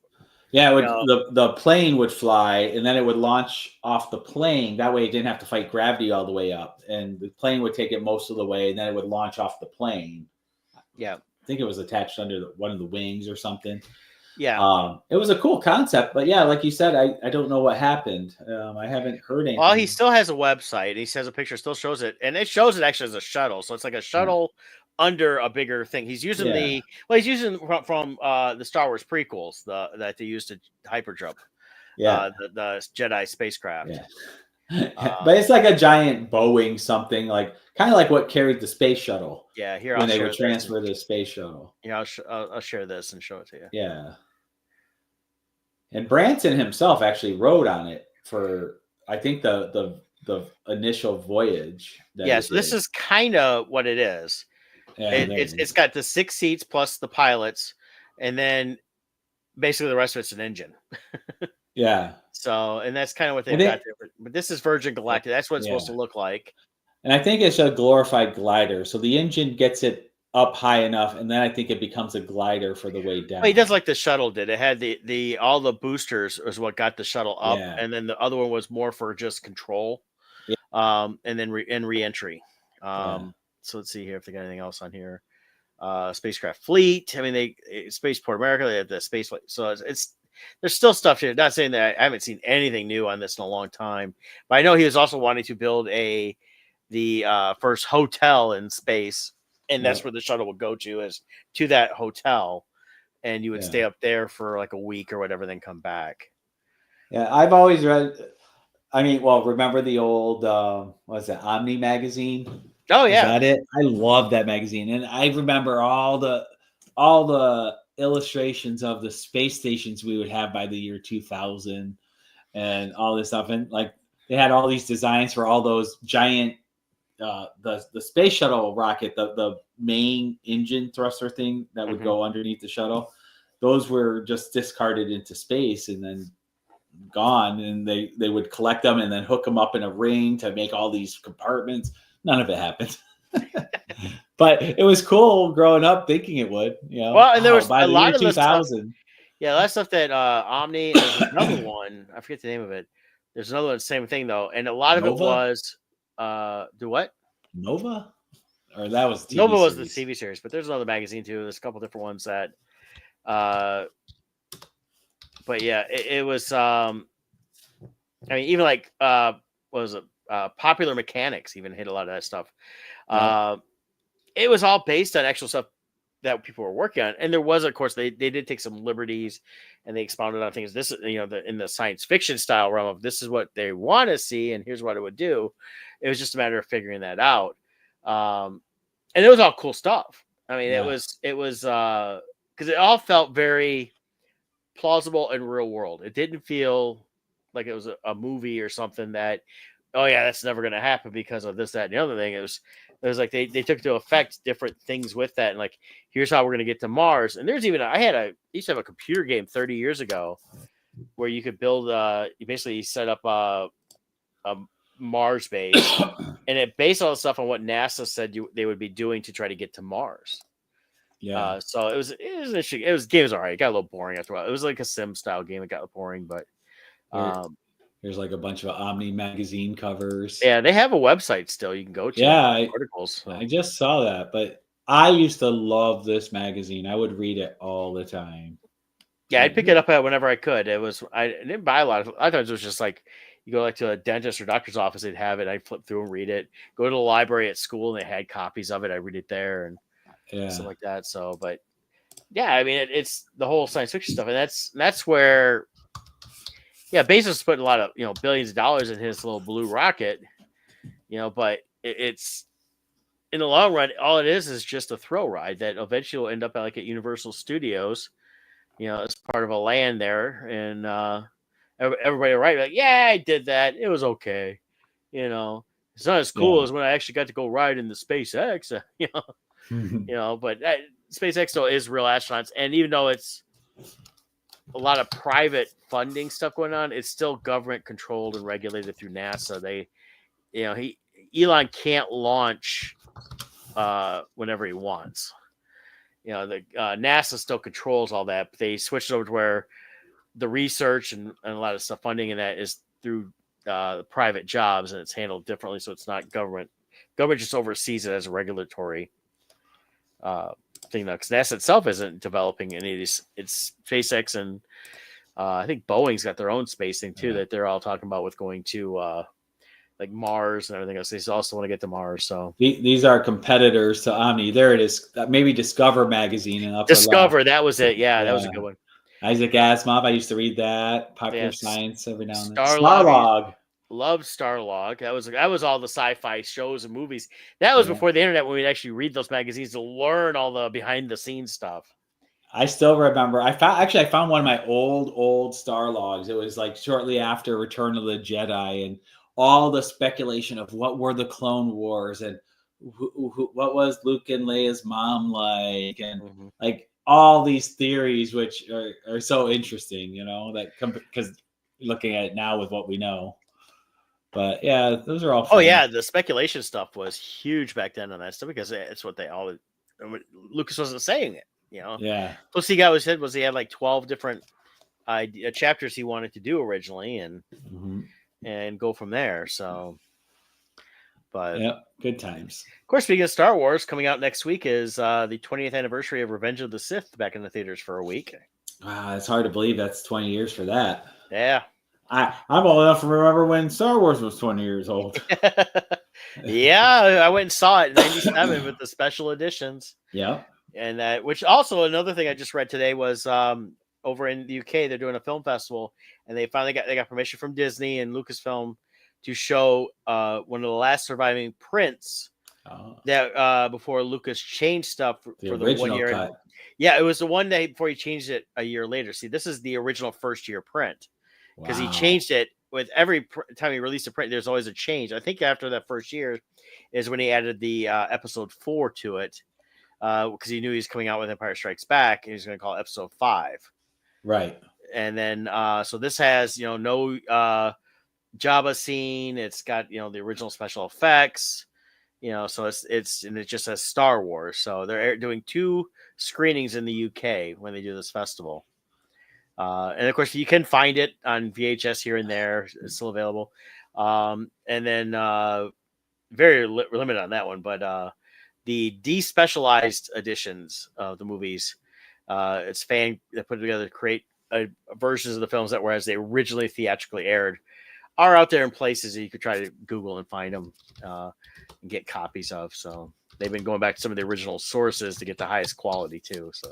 Yeah, the plane would fly, and then it would launch off the plane. That way, it didn't have to fight gravity all the way up, and the plane would take it most of the way, and then it would launch off the plane. Yeah, I think it was attached under one of the wings or something. Yeah, it was a cool concept, but yeah, like you said, I don't know what happened. I haven't heard anything. Well, he still has a website. He says a picture still shows it, and it shows it actually as a shuttle. So it's like a shuttle under a bigger thing. He's using he's using from the Star Wars prequels, that they used to hyperjump. Yeah, the Jedi spacecraft. Yeah. But it's like a giant Boeing something, like kind of like what carried the space shuttle. Yeah, here when they would transfer the space shuttle. Yeah, I'll share this and show it to you. Yeah. And Branson himself actually rode on it for, I think, the initial voyage. So this is kind of what it is. Yeah, it's got the 6 seats plus the pilots, and then basically the rest of it's an engine. Yeah. So, and that's kind of what they've got there. But this is Virgin Galactic. That's what it's supposed to look like. And I think it's a glorified glider. So the engine gets it up high enough, and then I think it becomes a glider for the way down. Well, he does like the shuttle did. It had the all the boosters is what got the shuttle up, and then the other one was more for just control, and then re-entry. So let's see here if they got anything else on here. Spacecraft fleet. I mean, Spaceport America. They have the space flight. So it's there's still stuff here. Not saying that I haven't seen anything new on this in a long time, but I know he was also wanting to build the first hotel in space. And that's where the shuttle would go to that hotel, and you would stay up there for like a week or whatever, then come back. Yeah, I've always read. I mean, well, remember the old what is it, Omni magazine? Oh yeah, is that it? I love that magazine, and I remember all the illustrations of the space stations we would have by the year 2000, and all this stuff, and like they had all these designs for all those giant. The space shuttle rocket, the main engine thruster thing that would go underneath the shuttle, those were just discarded into space and then gone, and they would collect them and then hook them up in a ring to make all these compartments. None of it happened. But it was cool growing up thinking it would, Well, and there was by a lot of 2000. Yeah, that's stuff that Omni. There's another one. I forget the name of it. There's another one, same thing though, and a lot of it was. Do what? Nova? Or that was TV Nova series. was the TV series, but there's another magazine too. There's a couple different ones that but yeah, it was I mean, even like what was it? Popular Mechanics even hit a lot of that stuff. It was all based on actual stuff that people were working on, and there was, of course, they did take some liberties and they expounded on things. This is, in the science fiction style realm of this is what they want to see, and here's what it would do. It was just a matter of figuring that out, and it was all cool stuff. I mean, it was because it all felt very plausible and real world. It didn't feel like it was a movie or something that, oh yeah, that's never going to happen because of this, that, and the other thing. It was like they took into effect different things with that, and like, here's how we're going to get to Mars. And there's even I used to have a computer game 30 years ago where you could build you basically set up Mars base, and it based all the stuff on what NASA said they would be doing to try to get to Mars. Yeah. So it was interesting. Game was all right. It got a little boring after a while. It was like a sim style game. It got boring, but there's like a bunch of Omni magazine covers. Yeah, they have a website still you can go to. Yeah, articles. So. I just saw that, but I used to love this magazine. I would read it all the time. Yeah, I'd pick it up whenever I could. I didn't buy a lot of. I thought it was just like you go like to a dentist or doctor's office, they'd have it. I'd flip through and read it. Go to the library at school, and they had copies of it. I read it there and stuff like that. So, but yeah, I mean, it's the whole science fiction stuff, and that's where, yeah, Bezos put a lot of billions of dollars in his little blue rocket, but it's in the long run, all it is just a thrill ride that eventually will end up at Universal Studios. As part of a land there, and everybody like, yeah, I did that. It was okay. It's not as cool as when I actually got to go ride in the SpaceX. But SpaceX still is real astronauts, and even though it's a lot of private funding stuff going on, it's still government controlled and regulated through NASA. Elon can't launch whenever he wants. The NASA still controls all that, but they switched over to where the research and a lot of stuff funding and that is through private jobs, and it's handled differently. So it's not government. Government just oversees it as a regulatory thing. Because NASA itself isn't developing any of these. It's SpaceX and I think Boeing's got their own space thing too that they're all talking about with going to like Mars and everything else. They also want to get to Mars. So these are competitors to Omni. There it is. Maybe Discover magazine and Discover. That was it. Yeah, that was a good one. Isaac Asimov. I used to read that. Popular Science every now and then. Starlog. Loved Starlog. That was all the sci-fi shows and movies. That was before the internet when we'd actually read those magazines to learn all the behind the scenes stuff. I still remember. I found one of my old Starlogs. It was like shortly after Return of the Jedi, and all the speculation of what were the Clone Wars and what was Luke and Leia's mom like, and like all these theories, which are so interesting, that because looking at it now with what we know. But yeah, those are all fun. Oh yeah, the speculation stuff was huge back then on that stuff because it's what they all. Lucas wasn't saying it, Yeah. Plus, he had like 12 different chapters he wanted to do originally, and go from there. So, but good times. Of course, speaking of Star Wars, coming out next week is the 20th anniversary of Revenge of the Sith back in the theaters for a week. Wow, it's hard to believe that's 20 years for that. Yeah. I'm old enough to remember when Star Wars was 20 years old. Yeah, I went and saw it in 97 with the special editions. Yeah. And which also another thing I just read today was over in the UK, they're doing a film festival, and they finally got permission from Disney and Lucasfilm to show one of the last surviving prints that before Lucas changed stuff for the 1 year. Cut. Yeah, it was the one day before he changed it a year later. See, this is the original first year print because he changed it with every time he released a print. There's always a change. I think after that first year is when he added the episode 4 to it because he knew he was coming out with Empire Strikes Back and he was going to call it episode 5. Right. And then so this has no Jabba scene. It's got the original special effects. So it just says Star Wars. So they're doing 2 screenings in the UK when they do this festival. And of course, you can find it on VHS here and there. It's still available. And then very limited on that one. But the despecialized editions of the movies, it's fan that put together to create versions of the films that were as they originally theatrically aired, are out there in places that you could try to Google and find them and get copies of. So they've been going back to some of the original sources to get the highest quality too. So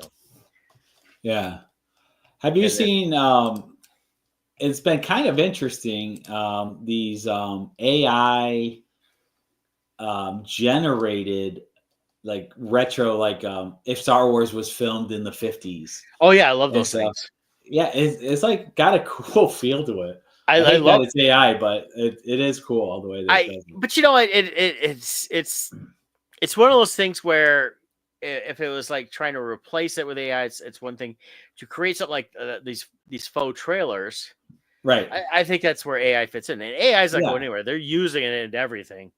yeah. Have you seen? It's been kind of interesting. These AI generated like retro, like if Star Wars was filmed in the 50s. Oh yeah, I love those things. Yeah, it's like got a cool feel to it. I love that it's AI, but it is cool all the way. But it's one of those things where if it was like trying to replace it with AI, it's one thing. To create something like these faux trailers, Right. I think that's where AI fits in, and AI is not Yeah. going anywhere. They're using it in everything.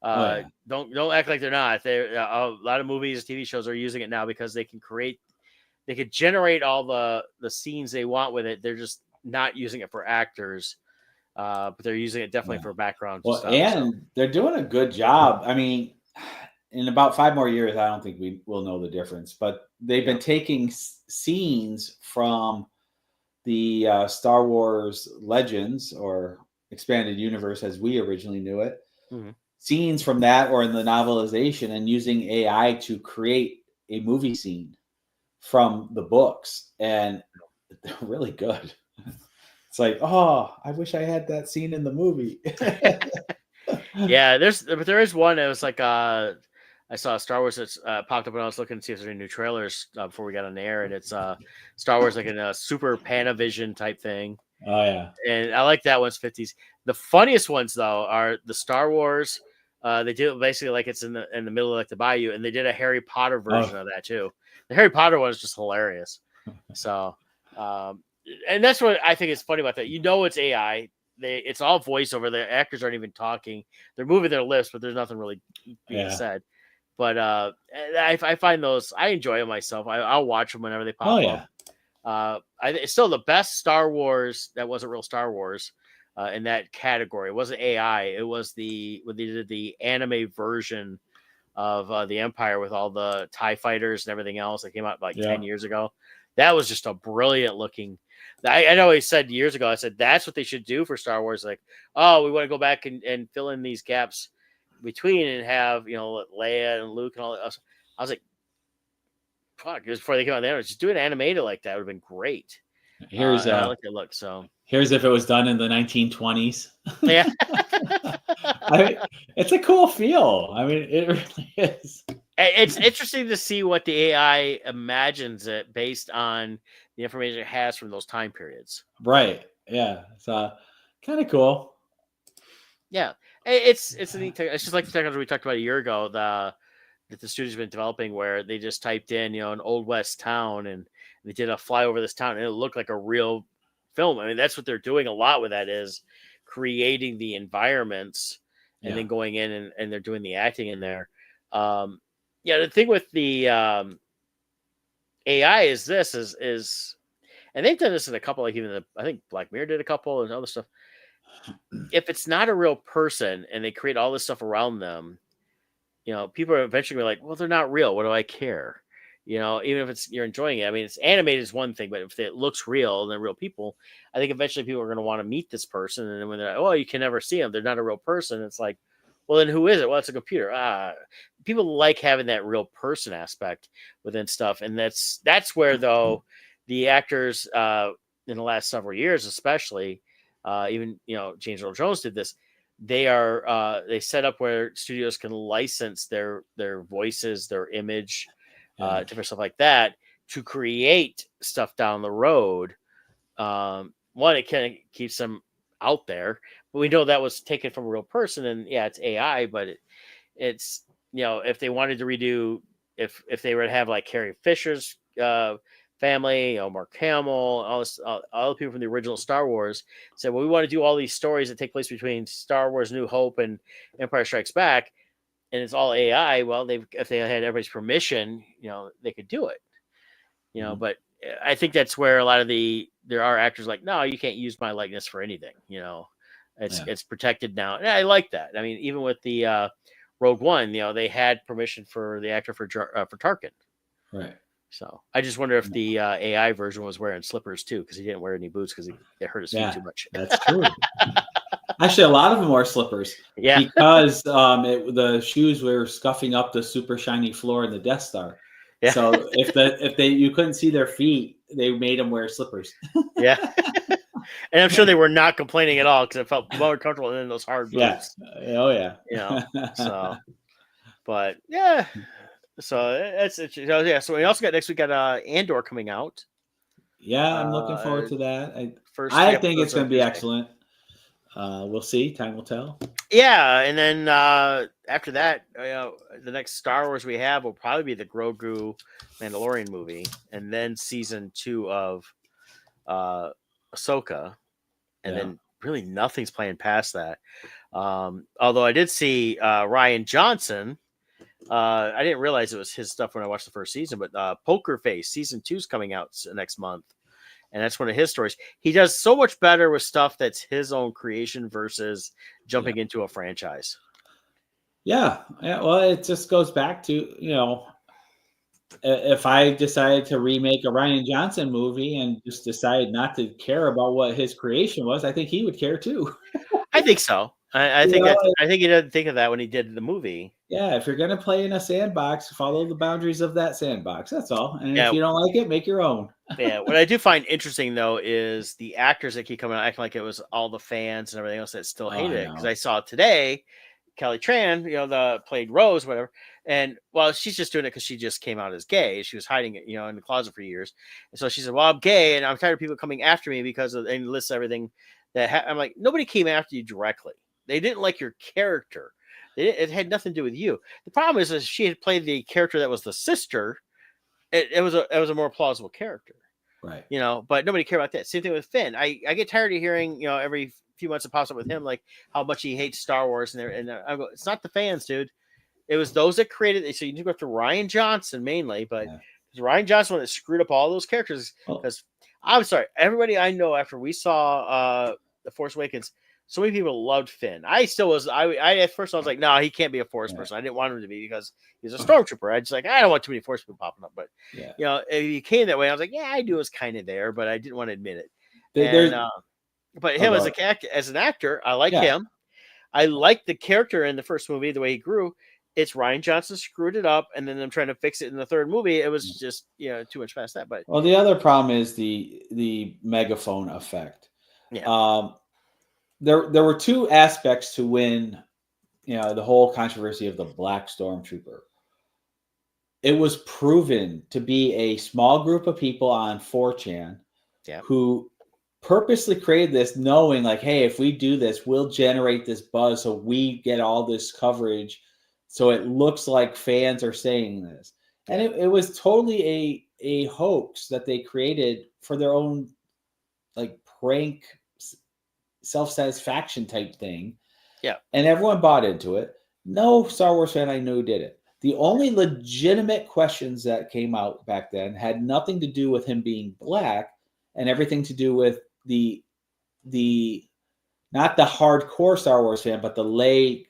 Oh yeah. Don't act like they're not. They a lot of movies, TV shows are using it now because they can generate all the scenes they want with it. They're just not using it for actors, but they're using it definitely Yeah. for background Well, stuff. So and they're doing a good job. I mean, in about 5 more years, I don't think we will know the difference. But they've yeah, been taking scenes from the Star Wars Legends or expanded universe as we originally knew it, mhm. scenes from that or in the novelization, and using AI to create a movie scene from the books, and they're really good. It's like, oh, I wish I had that scene in the movie. Yeah. There is one that was like I saw Star Wars that's popped up when I was looking to see if there's any new trailers before we got on the air, and it's Star Wars like in a super Panavision type thing. Oh yeah. And I like that one's 50s. The funniest ones though are the Star Wars. They do it basically like it's in the middle of like the bayou, and they did a Harry Potter version Oh of that too. The Harry Potter one is just hilarious. So, um, and that's what I think is funny about that. You know, it's AI. It's all voiceover. The actors aren't even talking. They're moving their lips, but there's nothing really being yeah. said. But I find those I enjoy them myself. I'll watch them whenever they Oh pop up. yeah. It's still the best Star Wars that wasn't real Star Wars in that category. It wasn't AI. It was when they did the anime version of the Empire with all the TIE fighters and everything else that came out like Yeah. 10 years ago. That was just a brilliant looking. I know he said years ago, I said that's what they should do for Star Wars. Like, oh, we want to go back and fill in these gaps between and have, Leia and Luke and all that. I was like, fuck, it was before they came out there. Just do it animated like that would have been great. Here's And I like the look. So here's if it was done in the 1920s. yeah, I mean, it's a cool feel. I mean, it really is. it's interesting to see what the AI imagines it based on the information it has from those time periods. Right. Yeah. It's kind of cool. Yeah, it's a neat. It's just like the technology we talked about a year ago. That the studio's been developing, where they just typed in, an old west town, and they did a fly over this town, and it looked like a real film. I mean, that's what they're doing a lot with that is creating the environments and Yeah. then going in and they're doing the acting in there. Yeah, the thing with the AI is and they've done this in a couple, like even I think Black Mirror did a couple and other stuff. If it's not a real person and they create all this stuff around them, people are eventually gonna be like, well, they're not real. What do I care? Even if you're enjoying it. I mean, it's animated is one thing, but if it looks real and they're real people, I think eventually people are going to want to meet this person. And then when they're like, oh, you can never see them, they're not a real person. It's like, well, then who is it? Well, it's a computer. People like having that real person aspect within stuff, and that's where though the actors in the last several years, especially, even James Earl Jones did this. They set up where studios can license their voices, their image, Yeah. different stuff like that to create stuff down the road. One, it kind of keeps them out there, but we know that was taken from a real person, and yeah, it's AI, but it's if they wanted to redo, if they were to have like Carrie Fisher's family, Mark Hamill, all the people from the original Star Wars said, well, we want to do all these stories that take place between Star Wars New Hope and Empire Strikes Back, and it's all AI. Well, if they had everybody's permission, they could do it. But I think that's where a lot of there are actors like, no, you can't use my likeness for anything. It's protected now, and I like that. I mean, even with the Rogue One, they had permission for the actor for Tarkin. Right. So I just wonder if the AI version was wearing slippers too, because he didn't wear any boots because it hurt his feet too much. That's true. Actually, a lot of them wore slippers. Yeah, because the shoes were scuffing up the super shiny floor in the Death Star. Yeah. So if you couldn't see their feet, they made them wear slippers. Yeah. And I'm sure they were not complaining at all because it felt more comfortable than those hard boots. Yeah. Oh yeah. So, but yeah. So that's it. Yeah. So we also got next week got Andor coming out. Yeah, I'm looking forward to that. I think it's going to be excellent. We'll see. Time will tell. Yeah, and then after that, the next Star Wars we have will probably be the Grogu Mandalorian movie, and then season 2 of Ahsoka. and then really nothing's playing past that. Although I did see Ryan Johnson. I didn't realize it was his stuff when I watched the first season, but Poker Face season 2 is coming out next month, and that's one of his stories. He does so much better with stuff that's his own creation versus jumping into a franchise. Yeah. Well, it just goes back to, if I decided to remake a Ryan Johnson movie and just decided not to care about what his creation was, I think he would care too. I think so. I think he didn't think of that when he did the movie. Yeah, if you're gonna play in a sandbox, follow the boundaries of that sandbox. That's all. And if you don't like it, make your own. Yeah. What I do find interesting though is the actors that keep coming out acting like it was all the fans and everything else that still hated it. Because I saw today Kelly Tran, the played Rose, whatever. And well, she's just doing it because she just came out as gay. She was hiding it, in the closet for years. And so she said, "Well, I'm gay, and I'm tired of people coming after me because of," and lists everything that I'm like, nobody came after you directly. They didn't like your character. It had nothing to do with you. The problem is, if she had played the character that was the sister, it was a more plausible character, right? But nobody cared about that. Same thing with Finn. I get tired of hearing, every few months it pops up with him, like how much he hates Star Wars, and I go, it's not the fans, dude. It was those that created it. So you need to go after Ryan Johnson mainly, but Ryan Johnson one that screwed up all those characters. Because I'm sorry, everybody I know after we saw The Force Awakens, so many people loved Finn. I still was. I at first I was like, no, he can't be a Force person. I didn't want him to be because he's a stormtrooper. I just I don't want too many Force people popping up. But if he came that way, I was like, yeah, I knew it was kind of there, but I didn't want to admit it. But him as an actor, I like him. I like the character in the first movie, the way he grew. It's Ryan Johnson screwed it up, and then them trying to fix it in the third movie. It was just too much past that. But the other problem is the megaphone effect. Yeah. There were two aspects to when the whole controversy of the Black Stormtrooper. It was proven to be a small group of people on 4chan who purposely created this, knowing like, hey, if we do this, we'll generate this buzz, so we get all this coverage, so it looks like fans are saying this. And it was totally a hoax that they created for their own like prank self-satisfaction type thing. Yeah. And everyone bought into it. No Star Wars fan I knew did it. The only legitimate questions that came out back then had nothing to do with him being black and everything to do with the not the hardcore Star Wars fan, but the lay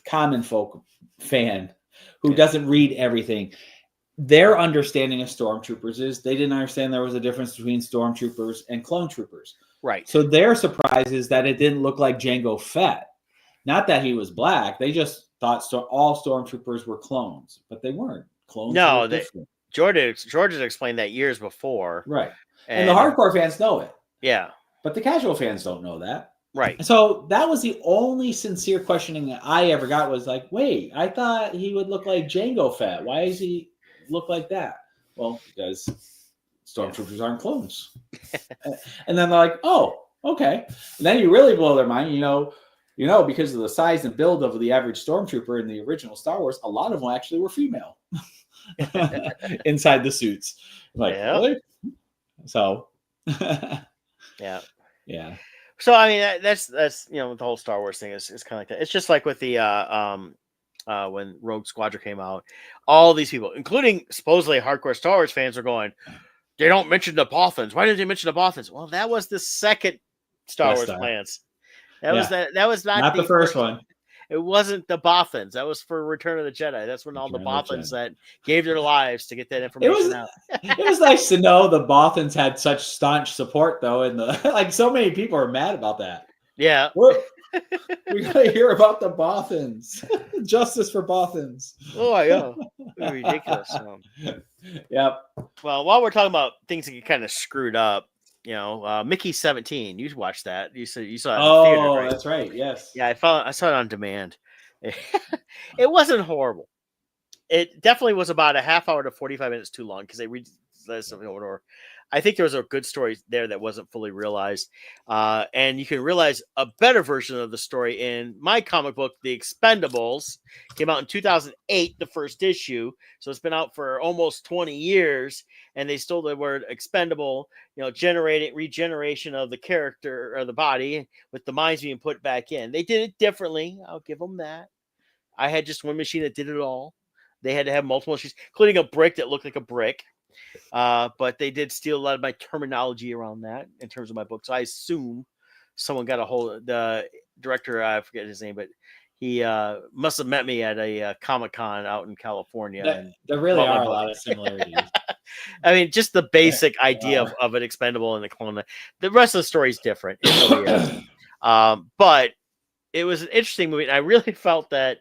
common folk fan who doesn't read everything. Their understanding of stormtroopers is they didn't understand there was a difference between stormtroopers and clone troopers. Right. So their surprise is that it didn't look like Jango Fett. Not that he was black. They just thought all stormtroopers were clones, but they weren't. Clones No, George had explained that years before. Right. And the hardcore fans know it. Yeah. But the casual fans don't know that. Right. So that was the only sincere questioning that I ever got was like, wait, I thought he would look like Jango Fett. Why does he look like that? Well, because stormtroopers aren't clones. And then they're like, oh, okay. And then you really blow their mind, because of the size and build of the average stormtrooper in the original Star Wars, a lot of them actually were female inside the suits. Like, really? So, yeah. So I mean, that's the whole Star Wars thing is kind of like that. It's just like with the when Rogue Squadron came out, all these people, including supposedly hardcore Star Wars fans, are going, they don't mention the Bothans. Why didn't they mention the Bothans? Well, that was the second Star Wars plans. That was not the first one. It wasn't the Bothans. That was for Return of the Jedi. That's when all the Bothans that gave their lives to get that information out. It was nice to know the Bothans had such staunch support, though, and so many people are mad about that. Yeah. We gotta hear about the Bothans. Justice for Bothans. Oh, yeah. Ridiculous. Yep. Well, while we're talking about things that get kind of screwed up, Mickey 17. You watched that. You saw it in the theater, right? That's right. Yes. Yeah, I saw it on demand. It wasn't horrible. it definitely was about a half hour to 45 minutes too long because they read something over. I think there was a good story there that wasn't fully realized. And you can realize a better version of the story in my comic book, The Expendables. Came out in 2008, the first issue. So it's been out for almost 20 years. And they stole the word expendable, regeneration of the character or the body with the minds being put back in. They did it differently. I'll give them that. I had just one machine that did it all. They had to have multiple machines, including a brick that looked like a brick. But they did steal a lot of my terminology around that in terms of my book. So I assume someone got a hold of the director. I forget his name, but he must have met me at a Comic-Con out in California. There really are a lot of similarities. I mean, just the basic idea of an expendable and the clone. The rest of the story is different. It really is. But it was an interesting movie. And I really felt that,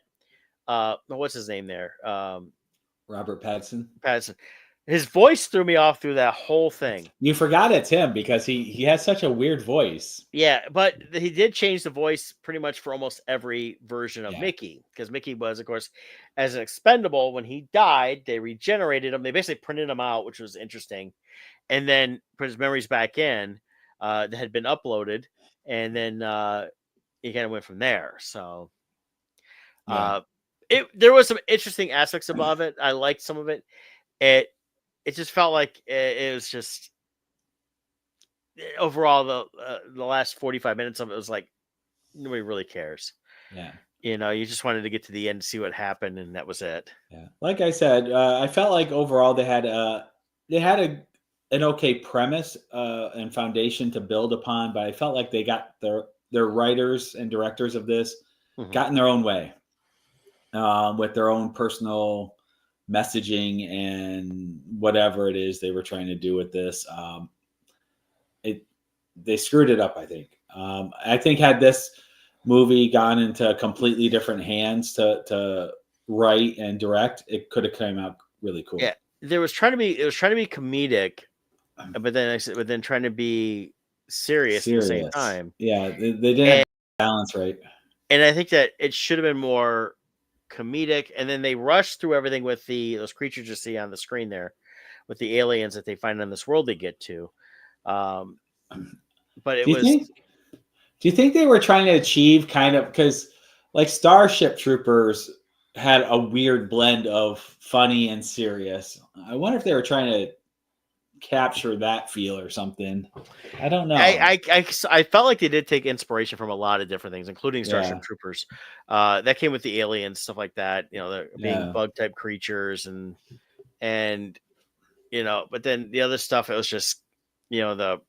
what's his name there? Robert Pattinson. His voice threw me off through that whole thing. You forgot it's him because he has such a weird voice. Yeah, but he did change the voice pretty much for almost every version of Mickey, because Mickey was, of course, as an expendable. When he died, they regenerated him. They basically printed him out, which was interesting, and then put his memories back in that had been uploaded, and then he kind of went from there. So there was some interesting aspects about it. I liked some of it. It just felt like it was just overall the last 45 minutes of it was like nobody really cares. Yeah. You just wanted to get to the end and see what happened, and that was it. Yeah. Like I said, I felt like overall they had an okay premise and foundation to build upon, but I felt like they got their writers and directors of this got in their own way with their own personal messaging and whatever it is they were trying to do with this. They screwed it up, I think. I think had this movie gone into completely different hands to write and direct, it could have come out really cool. Yeah, it was trying to be comedic, but then trying to be serious at the same time. Yeah, they didn't balance right. And I think that it should have been more comedic, and then they rushed through everything with those creatures you see on the screen there, with the aliens that they find in this world they get to. But it was. Do you think they were trying to achieve kind of, because like Starship Troopers had a weird blend of funny and serious? I wonder if they were trying to capture that feel or something. I don't know. I felt like they did take inspiration from a lot of different things, including Starship Troopers. That came with the aliens, stuff like that. They're being bug type creatures and but then the other stuff, it was just the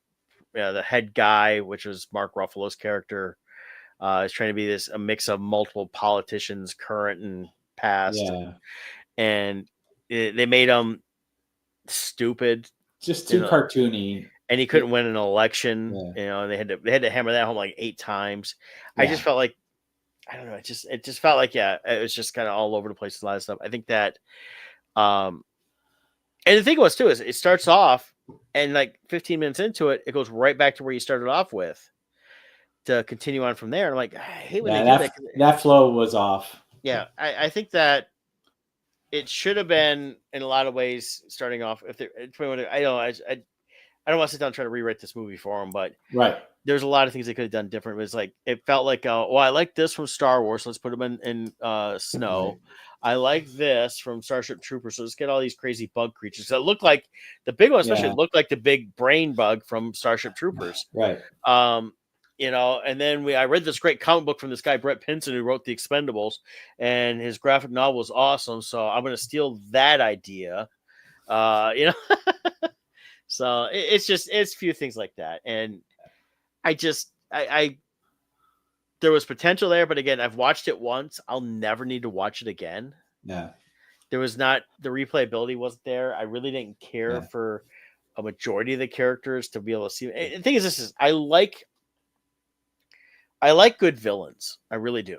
head guy, which was Mark Ruffalo's character, is trying to be a mix of multiple politicians, current and past, and they made him stupid. Just too cartoony, and he couldn't win an election. And they had to hammer that home like 8 times. I just felt like, I don't know. It just felt like it was just kind of all over the place. A lot of stuff. I think that, and the thing was too is it starts off and like 15 minutes into it, it goes right back to where you started off with to continue on from there. And I'm like, I hate when they do that. That flow was off. Yeah, I think that it should have been in a lot of ways starting off. I don't want to sit down and try to rewrite this movie for them, but there's a lot of things they could have done different. It was like, it felt like, I like this from Star Wars, so let's put them in snow. Right. I like this from Starship Troopers, so let's get all these crazy bug creatures that look like the big one, especially looked like the big brain bug from Starship Troopers. Right. And then I read this great comic book from this guy, Brett Pinson, who wrote The Expendables, and his graphic novel was awesome. So I'm going to steal that idea, So it's a few things like that. And there was potential there, but again, I've watched it once. I'll never need to watch it again. Yeah. There was not, the replayability wasn't there. I really didn't care for a majority of the characters to be able to see. And the thing is, I like good villains. I really do.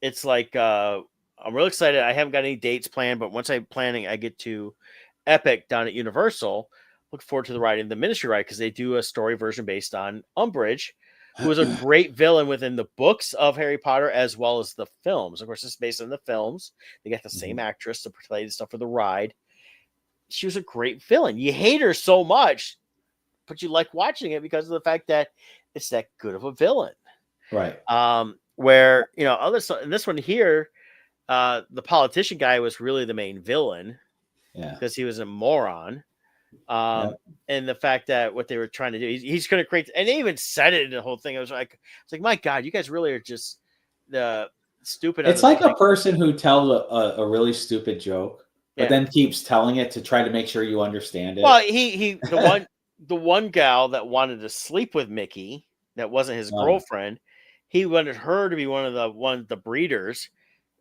It's like, I'm real excited. I haven't got any dates planned, but once I'm planning, I get to Epic down at Universal. Look forward to the ride in the Ministry ride, because they do a story version based on Umbridge, who was a great villain within the books of Harry Potter as well as the films. Of course, it's based on the films. They got the same actress to play the stuff for the ride. She was a great villain. You hate her so much, but you like watching it because of the fact that it's that good of a villain. Right. Where, in this one here, the politician guy was really the main villain. Yeah. Because he was a moron. And the fact that what they were trying to do, he's going to create, and they even said it in the whole thing. It's like, my God, you guys really are just the stupid. It's like a person who tells a really stupid joke, but then keeps telling it to try to make sure you understand it. Well, the one gal that wanted to sleep with Mickey, that wasn't his girlfriend, he wanted her to be one of the breeders.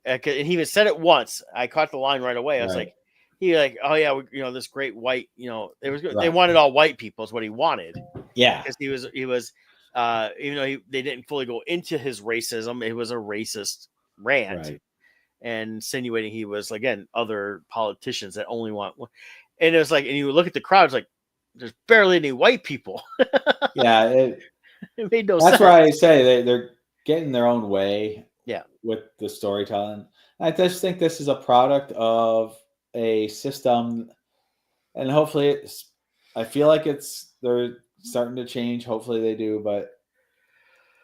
And he even said it once. I caught the line right away. I was like, oh yeah, this great white, it was good. They wanted all white people is what he wanted. Yeah, because he was, even though they didn't fully go into his racism, it was a racist rant, and insinuating he was again other politicians that only want. And it was like, and you look at the crowd, it's like there's barely any white people. Yeah, it made no sense. That's why I say they're getting their own way. Yeah, with the storytelling. I just think this is a product of a system, and hopefully I feel like they're starting to change. Hopefully they do, but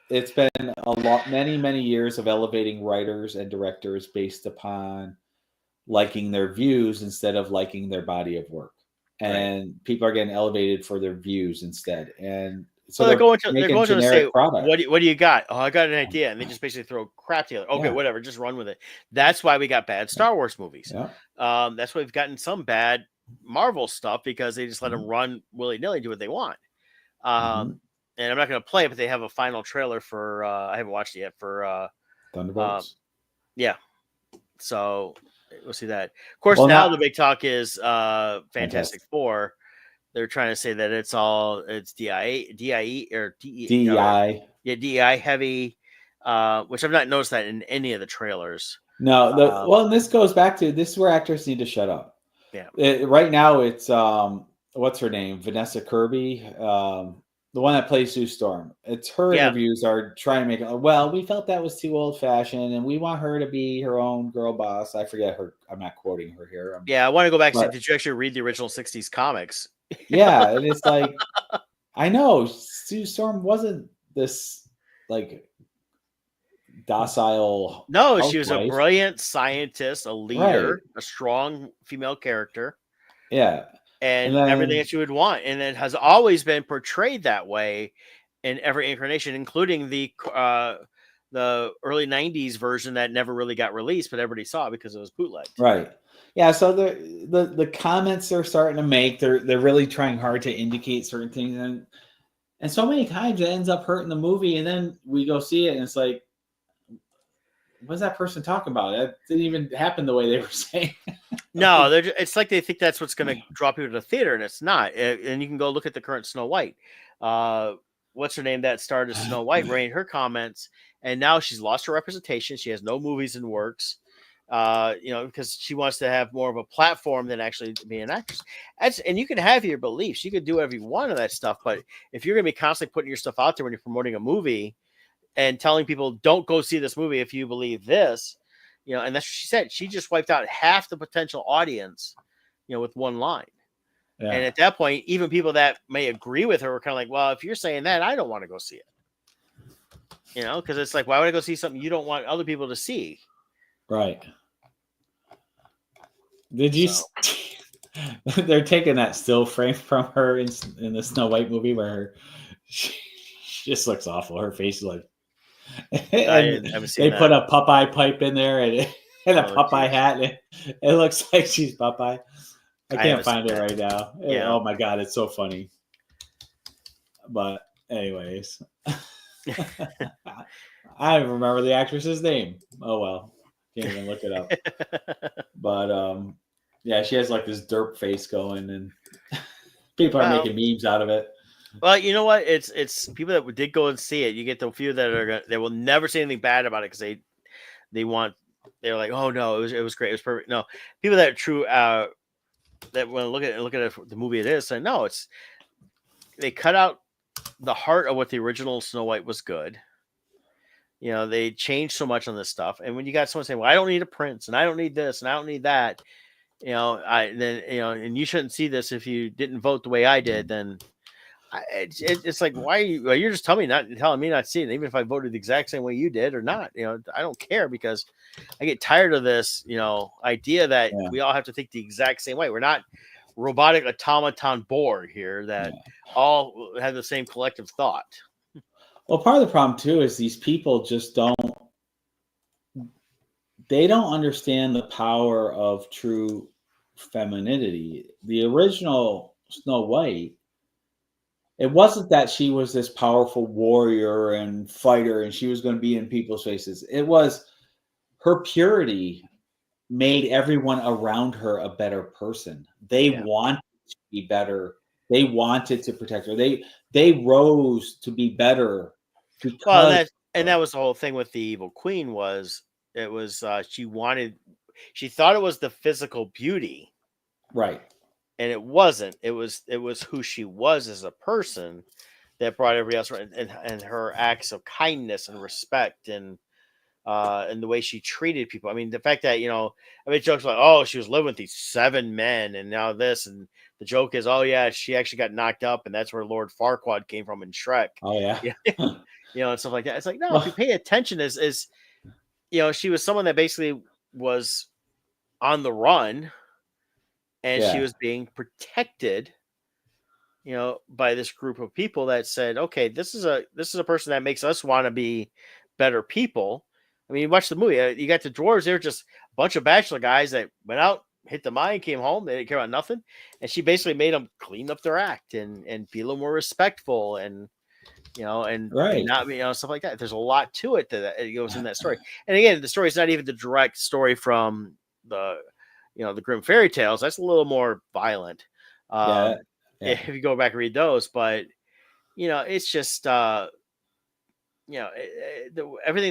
it's been many years of elevating writers and directors based upon liking their views instead of liking their body of work. And people are getting elevated for their views instead. And so they're going to say, product. what do you got? Oh, I got an idea. And they just basically throw crap together. Okay, whatever, just run with it. That's why we got bad Star Wars movies. Yeah. That's why we've gotten some bad Marvel stuff because they just let them run willy-nilly, do what they want. And I'm not going to play it, but they have a final trailer for, I haven't watched it yet, for Thunderbolts. Yeah. So we'll see that. Of course, now the big talk is Fantastic Four. They're trying to say that it's DIE or DEI. Yeah, DEI heavy, which I've not noticed that in any of the trailers. No, and this goes back to this is where actors need to shut up. Yeah. Right now, it's what's her name, Vanessa Kirby, the one that plays Sue Storm. It's her interviews are trying to make it. Well, we felt that was too old fashioned, and we want her to be her own girl boss. I forget her. I'm not quoting her here. I want to go back to. Did you actually read the original '60s comics? Yeah, and it's like, I know Sue Storm wasn't this like docile. No, housewife. She was a brilliant scientist, a leader, a strong female character. Yeah, and everything that you would want, and it has always been portrayed that way in every incarnation, including the early '90s version that never really got released, but everybody saw it because it was bootlegged. Right. Yeah, so the comments they're starting to make, they're really trying hard to indicate certain things, and so many times it ends up hurting the movie, and then we go see it, and it's like, what's that person talking about? That didn't even happen the way they were saying. No, it's like they think that's what's going to draw people to the theater, and it's not. And you can go look at the current Snow White. What's her name that started Snow White? Rain her comments, and now she's lost her representation. She has no movies in works. Because she wants to have more of a platform than actually be an actress. And you can have your beliefs. You can do whatever you want of that stuff. But if you're going to be constantly putting your stuff out there when you're promoting a movie and telling people, don't go see this movie if you believe this, and that's what she said. She just wiped out half the potential audience, with one line. Yeah. And at that point, even people that may agree with her were kind of like, well, if you're saying that, I don't want to go see it. Because it's like, why would I go see something you don't want other people to see? Right. Did you? They're taking that still frame from her in the Snow White movie where she just looks awful. Her face is like, and they put a Popeye pipe in there and a Popeye hat. And it looks like she's Popeye. I can't find it right now. Yeah. Oh my God, it's so funny. But anyways, I don't remember the actress's name. Oh well. Can't even look it up. But yeah, she has like this derp face going, and people are making memes out of it. Well, you know what? It's people that did go and see it. You get the few that they will never say anything bad about it because they're like, oh no, it was great, it was perfect. No, people that are true that want to look at it, the movie it is, say no, they cut out the heart of what the original Snow White was good. They changed so much on this stuff, and when you got someone saying, "Well, I don't need a prince, and I don't need this, and I don't need that," and you shouldn't see this if you didn't vote the way I did, then it's like, why you're just telling me not to see it, even if I voted the exact same way you did or not. I don't care, because I get tired of this idea that we all have to think the exact same way. We're not robotic automaton Borg here that all have the same collective thought. Well, part of the problem too is these people just don't understand the power of true femininity. The original Snow White, it wasn't that she was this powerful warrior and fighter and she was going to be in people's faces. It was her purity made everyone around her a better person. They wanted to be better. They wanted to protect her. They rose to be better. Well, and that was the whole thing with the evil queen. She thought it was the physical beauty, right? And it wasn't. It was who she was as a person that brought everybody else around, and her acts of kindness and respect, and the way she treated people. I mean, the fact that jokes like, "Oh, she was living with these 7 men, and now this," and the joke is, "Oh yeah, she actually got knocked up, and that's where Lord Farquaad came from in Shrek." Oh yeah. And stuff like that. It's like, no, if you pay attention, she was someone that basically was on the run, and she was being protected, by this group of people that said, okay, this is a person that makes us want to be better people. I mean, you watch the movie, you got the dwarves, they're just a bunch of bachelor guys that went out, hit the mine, came home, they didn't care about nothing. And she basically made them clean up their act and be a little more respectful, and and not, stuff like that. There's a lot to it that goes in that story. And again, the story is not even the direct story from the Grimm fairy tales. That's a little more violent. If you go back and read those, but it's just everything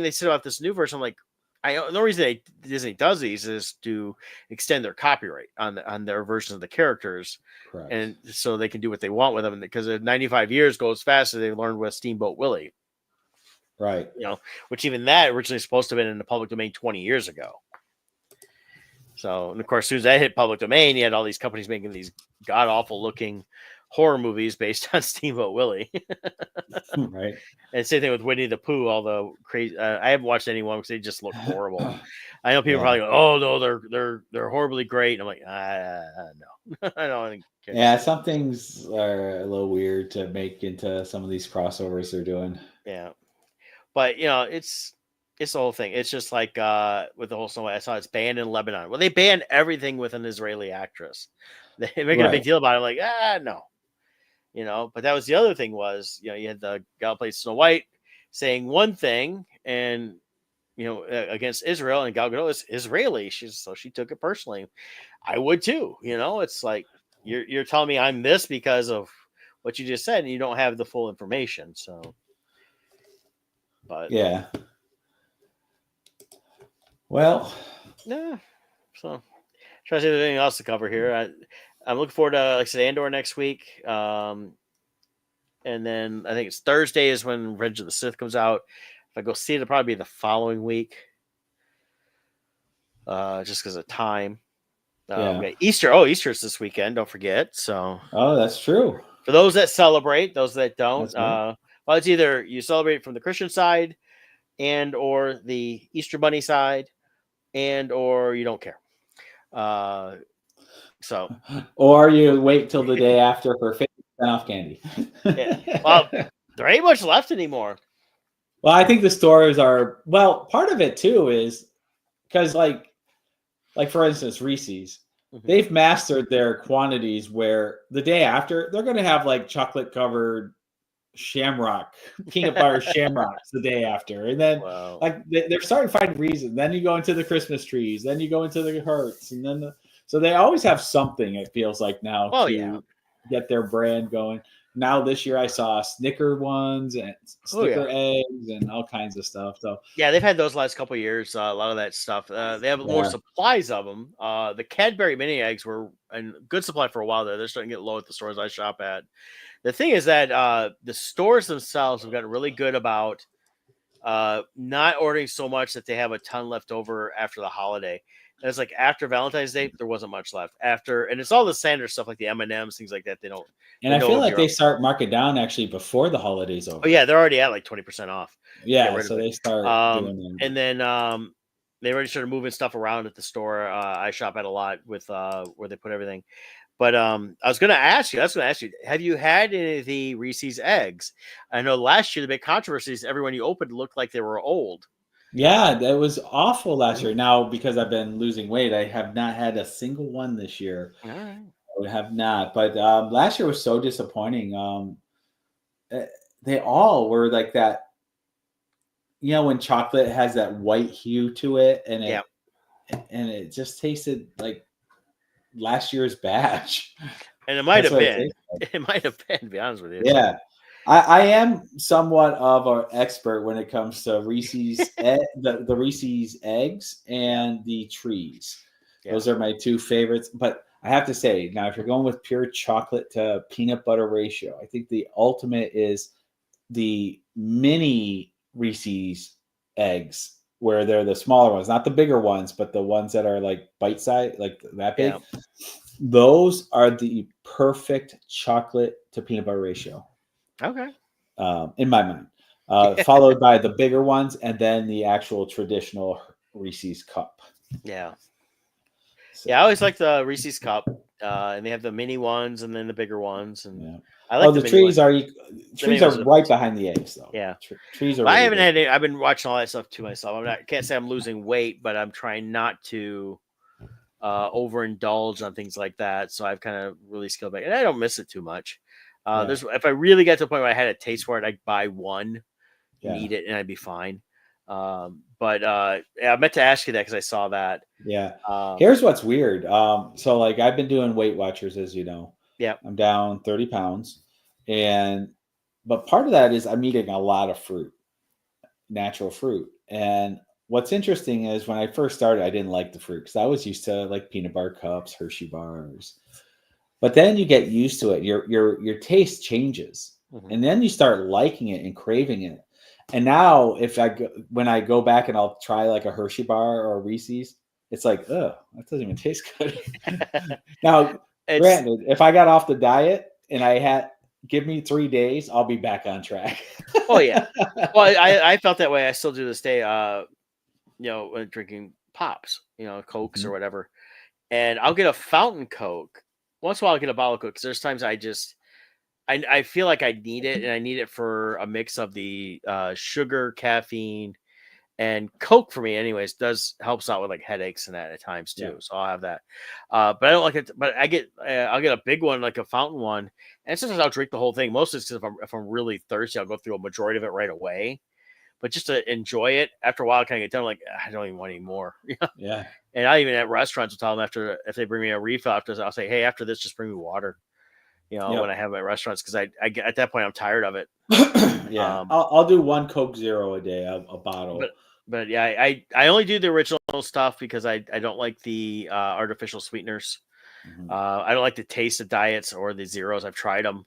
they said about this new version. I'm like, the reason Disney does these is to extend their copyright on their versions of the characters. Correct. And so they can do what they want with them, because 95 years goes fast, as they learned with Steamboat Willie. Right. Which even that originally supposed to have been in the public domain 20 years ago. So, and of course, as soon as that hit public domain, you had all these companies making these god awful looking horror movies based on Steamboat Willie. Right. And same thing with Winnie the Pooh. Although crazy, I haven't watched any one because they just look horrible. I know people probably go, "Oh no, they're horribly great." And I'm like, no, I don't care. Yeah, some things are a little weird to make into some of these crossovers they're doing. Yeah, but it's the whole thing. It's just like with the whole Snow White, I saw it's banned in Lebanon. Well, they banned everything with an Israeli actress. They make a big deal about it. I'm like, no. But that was the other thing was, you had the gal who played Snow White saying one thing, and against Israel, and Gal Gadot is Israeli. So she took it personally. I would too. It's like you're telling me I'm this because of what you just said, and you don't have the full information. So, but yeah. Well, yeah. So, trying to see if there's anything else to cover here. I'm looking forward to, like I said, Andor next week. And then I think it's Thursday is when Revenge of the Sith comes out. If I go see it, it'll probably be the following week. Just because of time. Easter. Oh, Easter's this weekend. Don't forget. So. Oh, that's true. For those that celebrate, those that don't, well, it's either you celebrate from the Christian side, and or the Easter Bunny side, and or you don't care. So, or you wait till the day after for 50% off candy. Yeah. Well, there ain't much left anymore. Well, I think the stores are, part of it too is because like for instance, Reese's, they've mastered their quantities where the day after they're going to have like chocolate covered shamrock, peanut butter shamrocks the day after. And then like they're starting to find reasons. Then you go into the Christmas trees, then you go into the hearts, and then so they always have something, it feels like now, get their brand going. Now this year I saw Snicker ones and Snicker eggs and all kinds of stuff. So yeah, they've had those last couple of years. A lot of that stuff. They have more supplies of them. The Cadbury mini eggs were in good supply for a while there. They're starting to get low at the stores I shop at. The thing is that the stores themselves have gotten really good about not ordering so much that they have a ton left over after the holiday. And it's like after Valentine's Day, there wasn't much left. After, and it's all the standard stuff like the M&Ms, things like that. They don't. And I feel like they start marking down actually before the holidays over. Oh yeah, they're already at like 20% off. Yeah, so they start doing them. And then they already started moving stuff around at the store. I shop at a lot with where they put everything. But I was going to ask you, have you had any of the Reese's eggs? I know last year the big controversy is everyone you opened looked like they were old. Yeah, that was awful last year. Now, because I've been losing weight, I have not had a single one this year. All right. I have not. But last year was so disappointing. They all were like that. You know, when chocolate has that white hue to it, and it just tasted like last year's batch. And it might have been. It might have been, to be honest with you. Yeah. I am somewhat of an expert when it comes to Reese's the Reese's eggs and the trees. Yeah. Those are my two favorites. But I have to say, now if you're going with pure chocolate to peanut butter ratio, I think the ultimate is the mini Reese's eggs, where they're the smaller ones, not the bigger ones, but the ones that are like bite size, like that big. Yeah. Those are the perfect chocolate to peanut butter ratio. Okay. In my mind, followed by the bigger ones, and then the actual traditional Reese's cup. Yeah. So. Yeah, I always like the Reese's cup, and they have the mini ones and then the bigger ones. And I like the trees ones. Trees are right behind the eggs, though. Yeah, trees are. Really I haven't had any. I've been watching all that stuff to myself. I can't say I'm losing weight, but I'm trying not to overindulge on things like that. So I've kind of really scaled back, and I don't miss it too much. If I really got to the point where I had a taste for it, I'd buy one, eat it, and I'd be fine. I meant to ask you that because I saw that. Yeah. Here's what's weird. So like I've been doing Weight Watchers, as you know. Yeah. I'm down 30 pounds, but part of that is I'm eating a lot of fruit, natural fruit. And what's interesting is when I first started, I didn't like the fruit because I was used to like peanut butter cups, Hershey bars. But then you get used to it. Your taste changes, and then you start liking it and craving it. And now, when I go back and I'll try like a Hershey bar or a Reese's, it's like, that doesn't even taste good. Now, granted, if I got off the diet and give me 3 days, I'll be back on track. Oh yeah. Well, I felt that way. I still do this day. When drinking pops, Cokes or whatever, and I'll get a fountain Coke. Once in a while, I'll get a bottle of Coke because there's times I feel like I need it, and I need it for a mix of the sugar, caffeine, and Coke for me, anyways, helps out with like headaches and that at times too. Yeah. So I'll have that. But I don't like it. But I'll get a big one, like a fountain one, and sometimes I'll drink the whole thing. Mostly because if I'm really thirsty, I'll go through a majority of it right away. But just to enjoy it, after a while, I kind of get done. Like I don't even want any more. Yeah. And I even at restaurants will tell them if they bring me a refill after, I'll say, hey, after this, just bring me water. When I have my restaurants, because I get at that point I'm tired of it. Yeah, I'll do one Coke Zero a day, a bottle. But yeah, I only do the original stuff because I don't like the artificial sweeteners. Mm-hmm. I don't like the taste of diets or the zeros. I've tried them,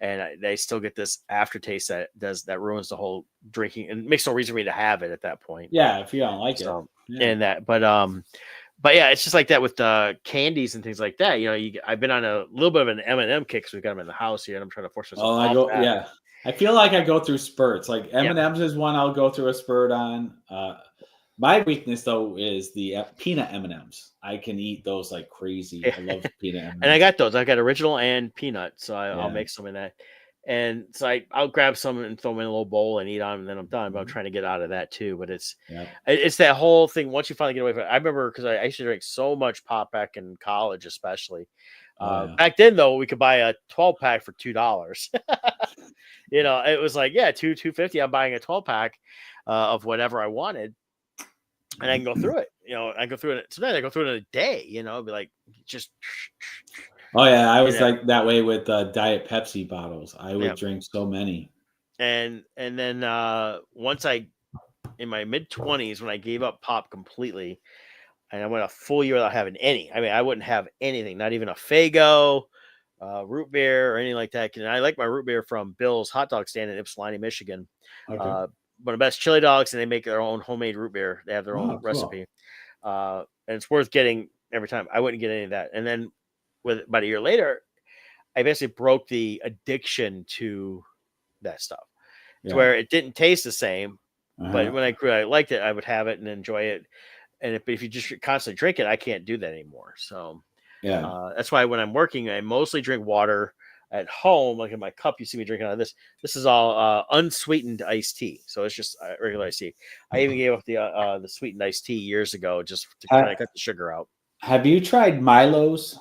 and they still get this aftertaste that ruins the whole drinking and makes no reason for me to have it at that point. Yeah, if you don't like it. Yeah. And that, but yeah, it's just like that with the candies and things like that. I've been on a little bit of an M&M kick because we got them in the house here, and I'm trying to force myself. I feel like I go through spurts. Like M&M's is one I'll go through a spurt on. My weakness though is the peanut M&M's. I can eat those like crazy. I love peanut M&M's. And I got those. I got original and peanut, so I'll make some in that. And so I'll grab some and throw them in a little bowl and eat on them, and then I'm done. But I'm trying to get out of that too. But it's that whole thing. Once you finally get away from it, I remember because I used to drink so much pop back in college, especially. Back then, though, we could buy a 12-pack for $2. It was like $2.50. I'm buying a 12-pack of whatever I wanted, and I can go through it. I go through it. Sometimes I go through it in a day. Be like just. Oh yeah, I was know? like that way with Diet Pepsi bottles. I would Yeah. drink so many. And then once I in my mid-20s when I gave up pop completely, and I went a full year without having any. I mean, I wouldn't have anything, not even a Faygo, root beer, or anything like that. And I like my root beer from Bill's Hot Dog Stand in Ypsilanti, Michigan. Okay. One of the best chili dogs, and they make their own homemade root beer. They have their own Oh, cool. recipe, and it's worth getting every time. I wouldn't get any of that. And then, with about a year later, I basically broke the addiction to that stuff to Yeah. where it didn't taste the same. But Uh-huh. when I liked it, I would have it and enjoy it. And if you just constantly drink it, I can't do that anymore. So Yeah. that's why when I'm working, I mostly drink water at home. Like in my cup, you see me drinking out of this. This is all unsweetened iced tea. So it's just regular iced tea. I even gave up the sweetened iced tea years ago just to kind of cut the sugar out. Have you tried Milo's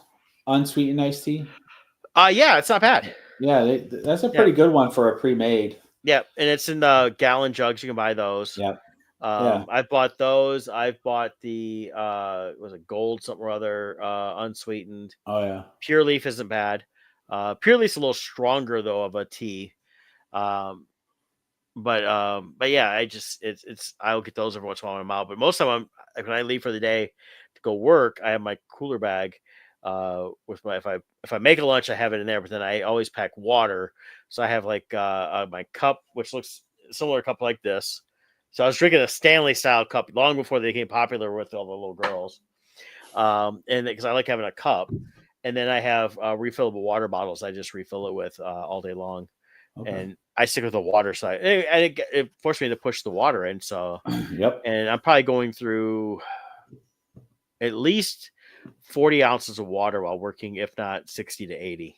unsweetened iced tea? Yeah, it's not bad. Yeah, that's a Yeah. pretty good one for a pre-made. Yeah, and it's in gallon jugs. You can buy those. Yep. Yeah. I've bought those. I've bought the was it gold something or other unsweetened. Oh yeah. Pure Leaf isn't bad. Pure Leaf's a little stronger though of a tea. But yeah, I'll get those every once in a while when I'm out. But most of them, when I leave for the day to go work, I have my cooler bag with my if I make a lunch, I have it in there. But then I always pack water, so I have like my cup, which looks similar cup like this. So I was drinking a Stanley style cup long before they became popular with all the little girls, and because I like having a cup. And then I have refillable water bottles. I just refill it with all day long. Okay. And I stick with the water side. And it forced me to push the water in. So, Yep. and I'm probably going through at least 40 ounces of water while working, if not 60 to 80.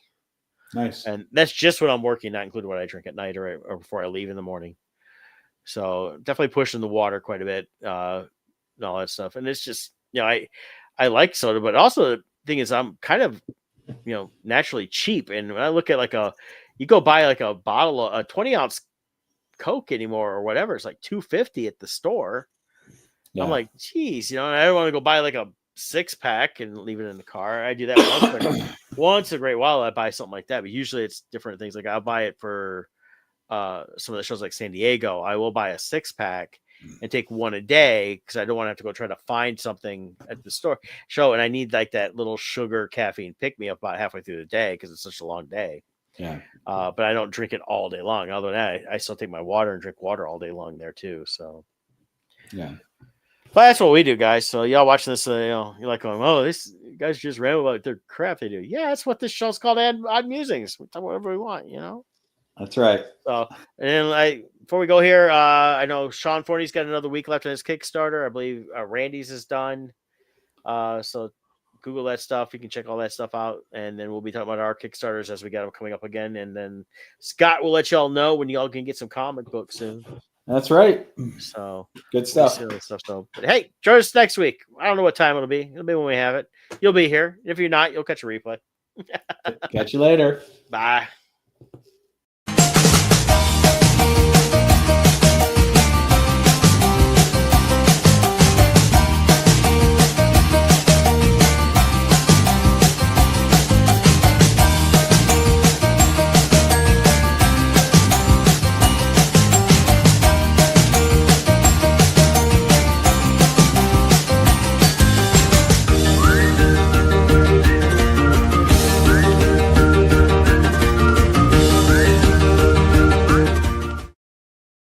Nice. And that's just what I'm working, not including what I drink at night or before I leave in the morning. So definitely pushing the water quite a bit, and all that stuff. And it's just, I like soda, but also the thing is I'm kind of, naturally cheap. And when I look at you go buy like a bottle of a 20-ounce Coke anymore or whatever, it's like $2.50 at the store. Yeah. I'm like, geez, and I don't want to go buy like a 6-pack and leave it in the car. I do that once a great while. I buy something like that, but usually it's different things. Like I'll buy it for some of the shows like San Diego. I will buy a 6-pack and take one a day because I don't want to have to go try to find something at the store show. And I need like that little sugar caffeine pick me up about halfway through the day because it's such a long day. Yeah. But I don't drink it all day long. Other than that, I still take my water and drink water all day long there too. So yeah. But that's what we do, guys. So y'all watching this, you're like going, "Oh, this guys just ramble about their crap they do." Yeah, that's what this show's called. Odd Musings. We talk whatever we want, That's right. So, and then before we go here, I know Sean Forney's got another week left on his Kickstarter. I believe Randy's is done. So Google that stuff. You can check all that stuff out. And then we'll be talking about our Kickstarters as we got them coming up again. And then Scott will let y'all know when y'all can get some comic books soon. That's right. So good stuff. But hey, join us next week. I don't know what time it'll be. It'll be when we have it. You'll be here. If you're not, you'll catch a replay. Catch you later. Bye.